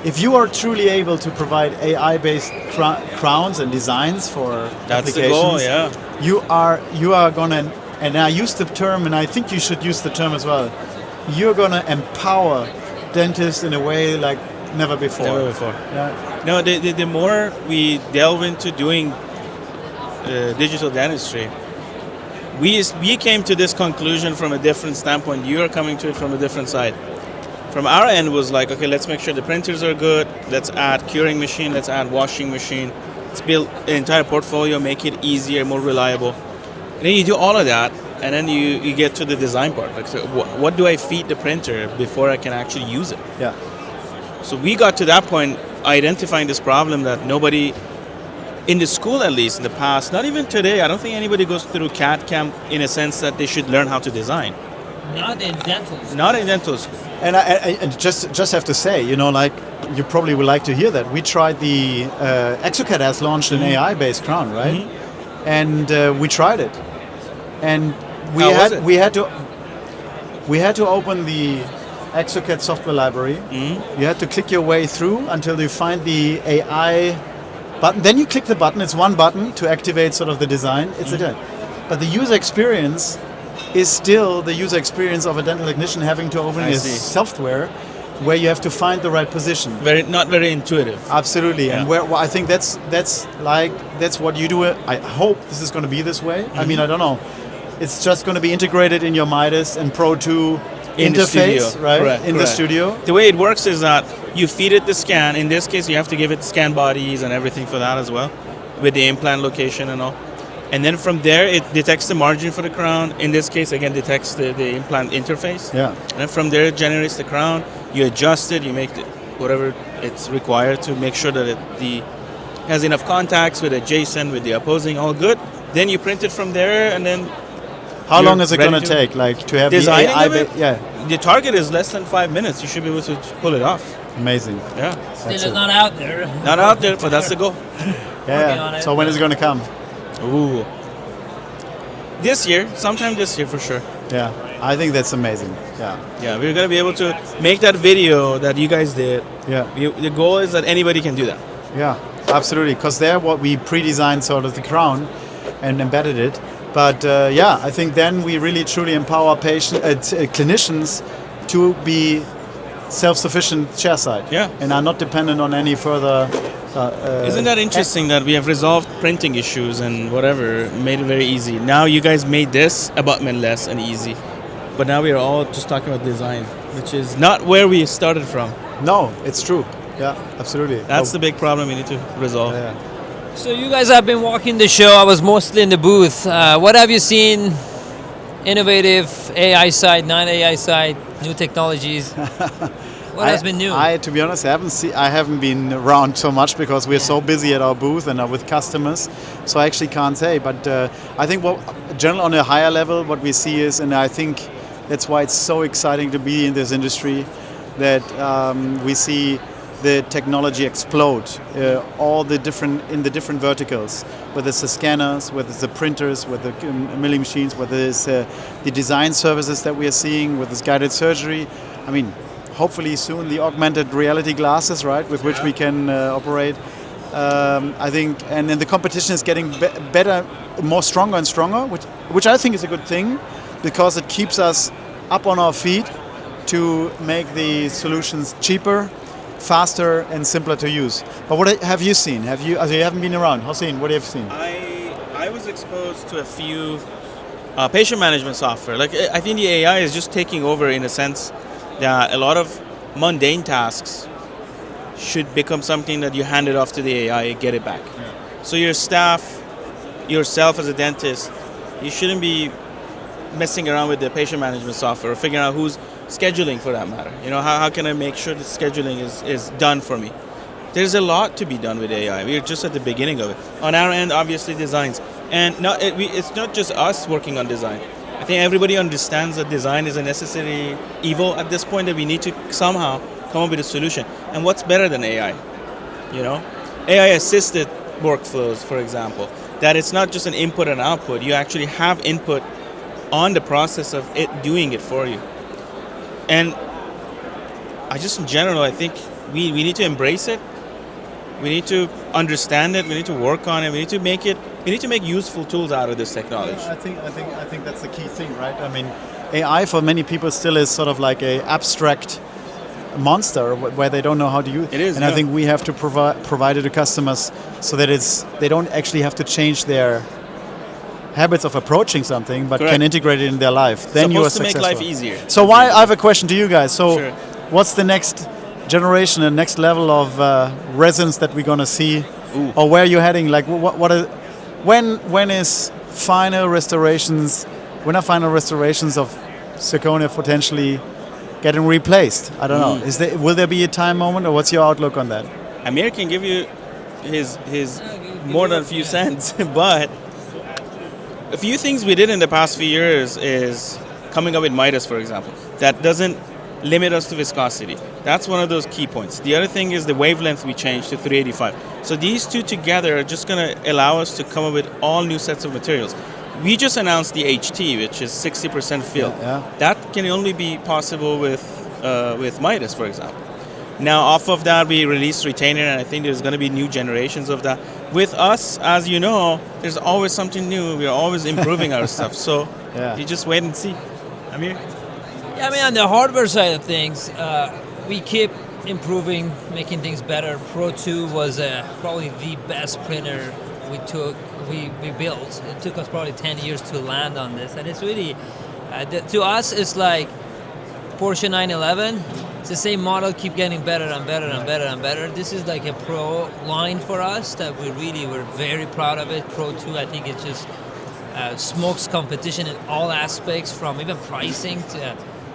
If you are truly able to provide AI-based crowns and designs for That's the applications, goal, yeah. you are gonna, and I use the term, and I think you should use the term as well. You're gonna empower dentists in a way like Never before. Never before. Yeah. No, the more we delve into doing digital dentistry, we came to this conclusion from a different standpoint. You are coming to it from a different side. From our end was like, okay, let's make sure the printers are good. Let's add curing machine. Let's add washing machine. Let's build an entire portfolio, make it easier, more reliable. And then you do all of that, and then you get to the design part. Like, so what do I feed the printer before I can actually use it? Yeah. So we got to that point, identifying this problem that nobody, in the school at least, in the past, not even today, I don't think anybody goes through CAD camp in a sense that they should learn how to design. Not in dental school. Not in dental school. And I just have to say, like you probably would like to hear that we tried the Exocad has launched an AI-based crown, right? And we tried it, and we had to open the Exocad software library. You had to click your way through until you find the AI button. Then you click the button. It's one button to activate sort of the design. It's a dent. But the user experience is still the user experience of a dental technician having to open his software, where you have to find the right position. Not very intuitive. Absolutely, Yeah. and I think that's what you do. I hope this is going to be this way. I mean, I don't know. It's just going to be integrated in your Midas and Pro 2 interface, right? Correct, in the studio. The way it works is that you feed it the scan. In this case, you have to give it scan bodies and everything for that as well, with the implant location and all. And then from there, it detects the margin for the crown. In this case, again, detects the implant interface. Yeah. And then from there, it generates the crown. You adjust it. You make whatever it's required to make sure that it has enough contacts with adjacent, with the opposing, all good. Then you print it from there, and then How long is it going to take, like, to have designing the AI? of it? Yeah. The target is less than 5 minutes. You should be able to pull it off. Amazing. Yeah. Still is not out there. Not out there, but that's the goal. Working on it. So when is it going to come? Ooh. This year, sometime this year for sure. Yeah. I think that's amazing. Yeah. Yeah, we're going to be able to make that video that you guys did. Yeah. The goal is that anybody can do that. Yeah. Absolutely. Because there, what we pre-designed sort of the crown and embedded it. But I think then we really truly empower clinicians to be self-sufficient chairside. Yeah. And are not dependent on any further. Isn't that interesting that we have resolved printing issues and whatever, made it very easy. Now you guys made this abutment less and easy. But now we are all just talking about design, which is not where we started from. No, it's true. Yeah, absolutely. That's the big problem we need to resolve. Yeah. So you guys have been walking the show. I was mostly in the booth. What have you seen? Innovative AI side, non-AI side, new technologies. What has been new? To be honest, I haven't been around so much because we're so busy at our booth and with customers. So I actually can't say. But I think generally on a higher level, what we see is, and I think that's why it's so exciting to be in this industry, that we see the technology explode in the different verticals, whether it's the scanners, whether it's the printers, whether the milling machines, whether it's the design services that we are seeing, with this guided surgery. I mean, hopefully soon the augmented reality glasses, right, with which we can operate. I think, and then the competition is getting better, more stronger and stronger, which I think is a good thing, because it keeps us up on our feet to make the solutions cheaper, faster and simpler to use. But what have you seen? You haven't been around. Hossein, what have you seen? I was exposed to a few patient management software. Like, I think the AI is just taking over in a sense that a lot of mundane tasks should become something that you hand it off to the AI and get it back. Yeah. So your staff, yourself as a dentist, you shouldn't be messing around with the patient management software or figuring out who's scheduling for that matter. You know, how can I make sure the scheduling is done for me? There's a lot to be done with AI. We're just at the beginning of it. On our end, obviously, designs. And it's not just us working on design. I think everybody understands that design is a necessary evil at this point, that we need to somehow come up with a solution. And what's better than AI? You know, AI-assisted workflows, for example, that it's not just an input and output. You actually have input on the process of it doing it for you. And in general, I think we need to embrace it. We need to understand it. We need to work on it. We need to make useful tools out of this technology. I think that's the key thing, right? I mean, AI for many people still is sort of like a abstract monster where they don't know how to use It is, and I yeah. think we have to provide it to customers so that they don't actually have to change their habits of approaching something, but Correct. can integrate it in their life. Then you are Supposed to make successful. life easier. So why? I have a question to you guys. So, Sure. what's the next generation and next level of resins that we're gonna see, or where you're heading? Like, when is final restorations? When are final restorations of zirconia potentially getting replaced? I don't know. Will there be a time moment, or what's your outlook on that? Amir can give you his more than a few cents, but a few things we did in the past few years is coming up with Midas, for example. That doesn't limit us to viscosity. That's one of those key points. The other thing is the wavelength we changed to 385. So these two together are just going to allow us to come up with all new sets of materials. We just announced the HT, which is 60% fill. Yeah. That can only be possible with Midas, for example. Now, off of that, we released retainer, and I think there's going to be new generations of that. With us, as you know, there's always something new. We are always improving our stuff. So you just wait and see. Amir? Yeah, I mean, on the hardware side of things, we keep improving, making things better. Pro 2 was probably the best printer we built. It took us probably 10 years to land on this, and it's really, to us, it's like Porsche 911. It's the same model, keep getting better and better and better and better. This is like a pro line for us that we're very proud of it. Pro 2, I think it just smokes competition in all aspects, from even pricing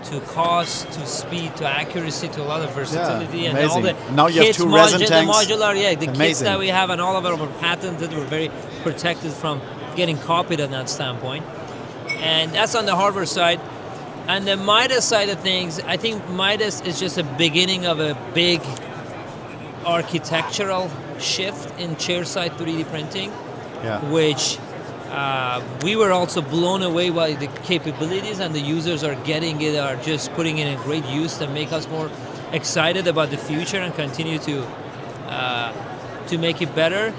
to cost, to speed, to accuracy, to a lot of versatility, and all the now you have kits, two resin the tanks. modular, the kits Amazing. that we have, and all of them are patented. We're very protected from getting copied on that standpoint, and that's on the hardware side. And the Midas side of things, I think Midas is just a beginning of a big architectural shift in chairside 3D printing, which we were also blown away by the capabilities, and the users are getting it, are just putting it in great use to make us more excited about the future and continue to make it better.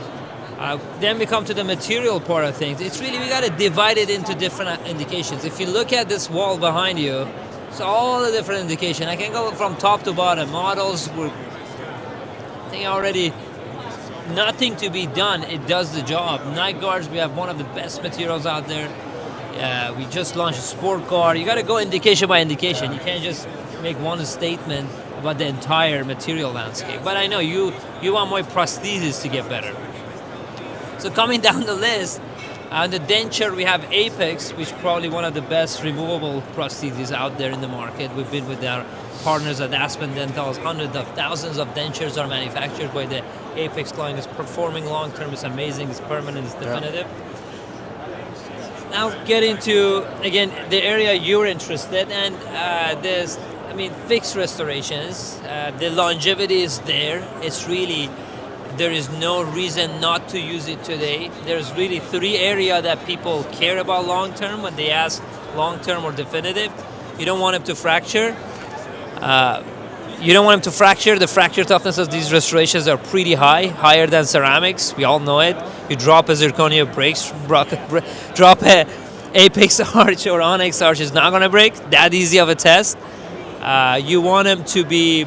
Then we come to the material part of things. It's really, we got to divide it into different indications. If you look at this wall behind you, it's all the different indications. I can go from top to bottom. Models were, I think, already nothing to be done. It does the job. Night guards, we have one of the best materials out there. We just launched a sport guard. You got to go indication by indication. You can't just make one statement about the entire material landscape. But I know you want more prostheses to get better. So coming down the list, on the denture, we have Apex, which is probably one of the best removable prostheses out there in the market. We've been with our partners at Aspen Dentals. Hundreds of thousands of dentures are manufactured by the Apex line. It's performing long term. It's amazing. It's permanent. It's definitive. Now get into, again, the area you're interested in. There's, I mean, fixed restorations. The longevity is there. It's really, there is no reason not to use it today. There's really three areas that people care about long-term when they ask long-term or definitive. You don't want them to fracture. You don't want them to fracture. The fracture toughness of these restorations are pretty high, higher than ceramics. We all know it. You drop a zirconia, breaks. Drop a Apex arch or Onyx arch, is not going to break. That easy of a test. You want them to be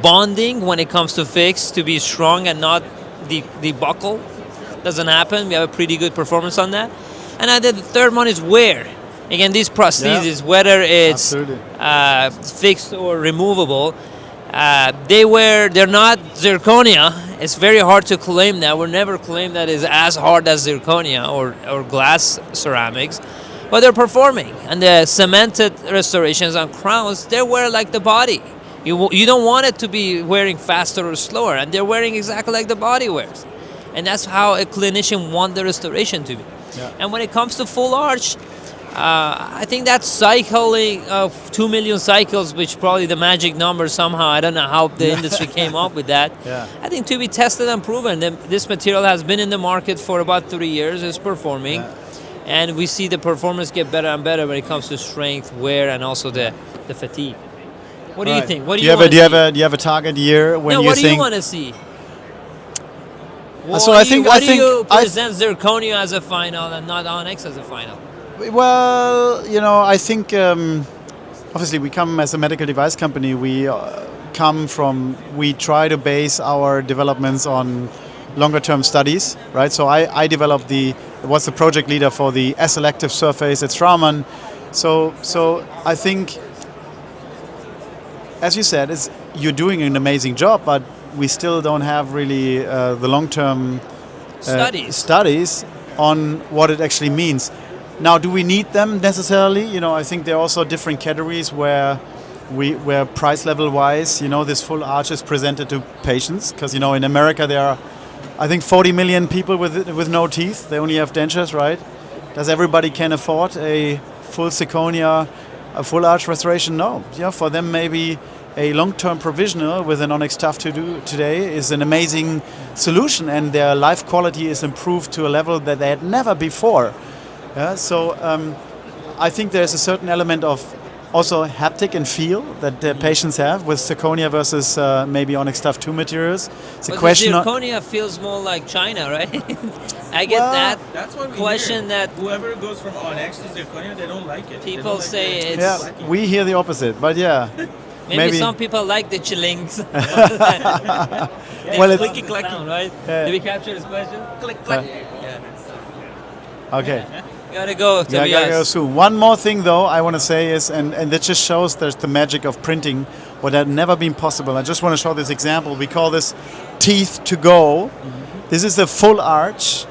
bonding when it comes to fix, to be strong and not debuckle. Doesn't happen. We have a pretty good performance on that. And then the third one is wear. Again, these prostheses, whether it's fixed or removable, they're not zirconia. It's very hard to claim that. We'll never claim that it's as hard as zirconia or glass ceramics, but they're performing. And the cemented restorations on crowns, they wear like the body. You don't want it to be wearing faster or slower, and they're wearing exactly like the body wears. And that's how a clinician wants the restoration to be. Yeah. And when it comes to full arch, I think that cycling of 2 million cycles, which probably the magic number somehow, I don't know how the industry came up with that. Yeah. I think to be tested and proven. This material has been in the market for about 3 years, it's performing. Yeah. And we see the performance get better and better when it comes to strength, wear, and also the fatigue. What do you think? What do you want to see? Do you have a target year when you think? What do you want to see? So I think you present zirconia as a final and not Onyx as a final? Well, I think, of obviously we come as a medical device company. We try to base our developments on longer term studies, right? So I developed was the project leader for the S-elective surface at Tran. So I think, as you said, you're doing an amazing job, but we still don't have really the long-term studies on what it actually means. Now, do we need them necessarily? I think there are also different categories where price level wise, this full arch is presented to patients, because in America there are, I think, 40 million people with no teeth. They only have dentures, right? Does everybody can afford a full zirconia, a full arch restoration? No. For them maybe a long-term provisional with an Onyx Tough to do today is an amazing solution, and their life quality is improved to a level that they had never before. So I think there's a certain element of also haptic and feel that the patients have with zirconia versus maybe Onyx Tough 2 materials. It's a question. Zirconia feels more like China, right? I get That's what we question hear. that whoever goes from Onyx to zirconia, they don't like it. people say it's. Yeah, we hear the opposite, but yeah. Maybe some people like the chillings. Well, it's clicky clacky, right? Did we capture this question? Click clack. okay. Gotta go, Tobias. Yeah, gotta go soon. One more thing, though, I want to say is, and that just shows there's the magic of printing, what had never been possible. I just want to show this example. We call this teeth to go. This is a full arch,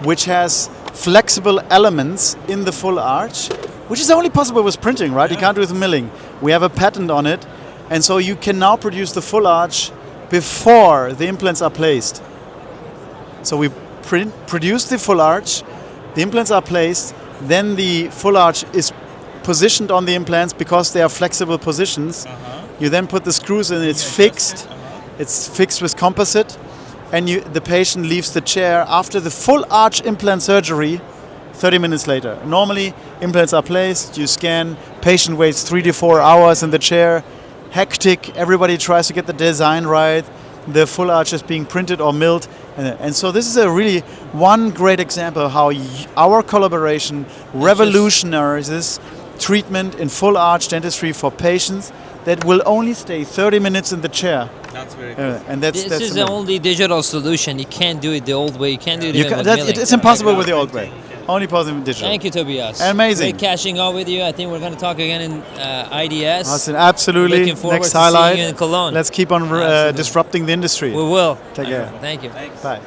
which has flexible elements in the full arch, which is only possible with printing, right? You can't do it with milling. We have a patent on it, and so you can now produce the full arch before the implants are placed. So we produce the full arch, the implants are placed, then the full arch is positioned on the implants because they are flexible positions. You then put the screws in, it's fixed. It's fixed with composite, and the patient leaves the chair after the full arch implant surgery 30 minutes later. Normally, implants are placed, you scan, patient waits 3 to 4 hours in the chair, hectic, everybody tries to get the design right, the full arch is being printed or milled, and so this is a really one great example of how our collaboration revolutionizes treatment in full arch dentistry for patients that will only stay 30 minutes in the chair. That's very cool. And This is the only digital solution. You can't do it the old way. You can't do it even with milling. It's impossible with the old way. Only possible with digital. Thank you, Tobias. Amazing. Great catching up with you. I think we're going to talk again in IDS. Awesome. Absolutely. Looking forward Next to highlight. seeing you in Cologne. Let's keep on disrupting the industry. We will. Take care. Thank you. Bye.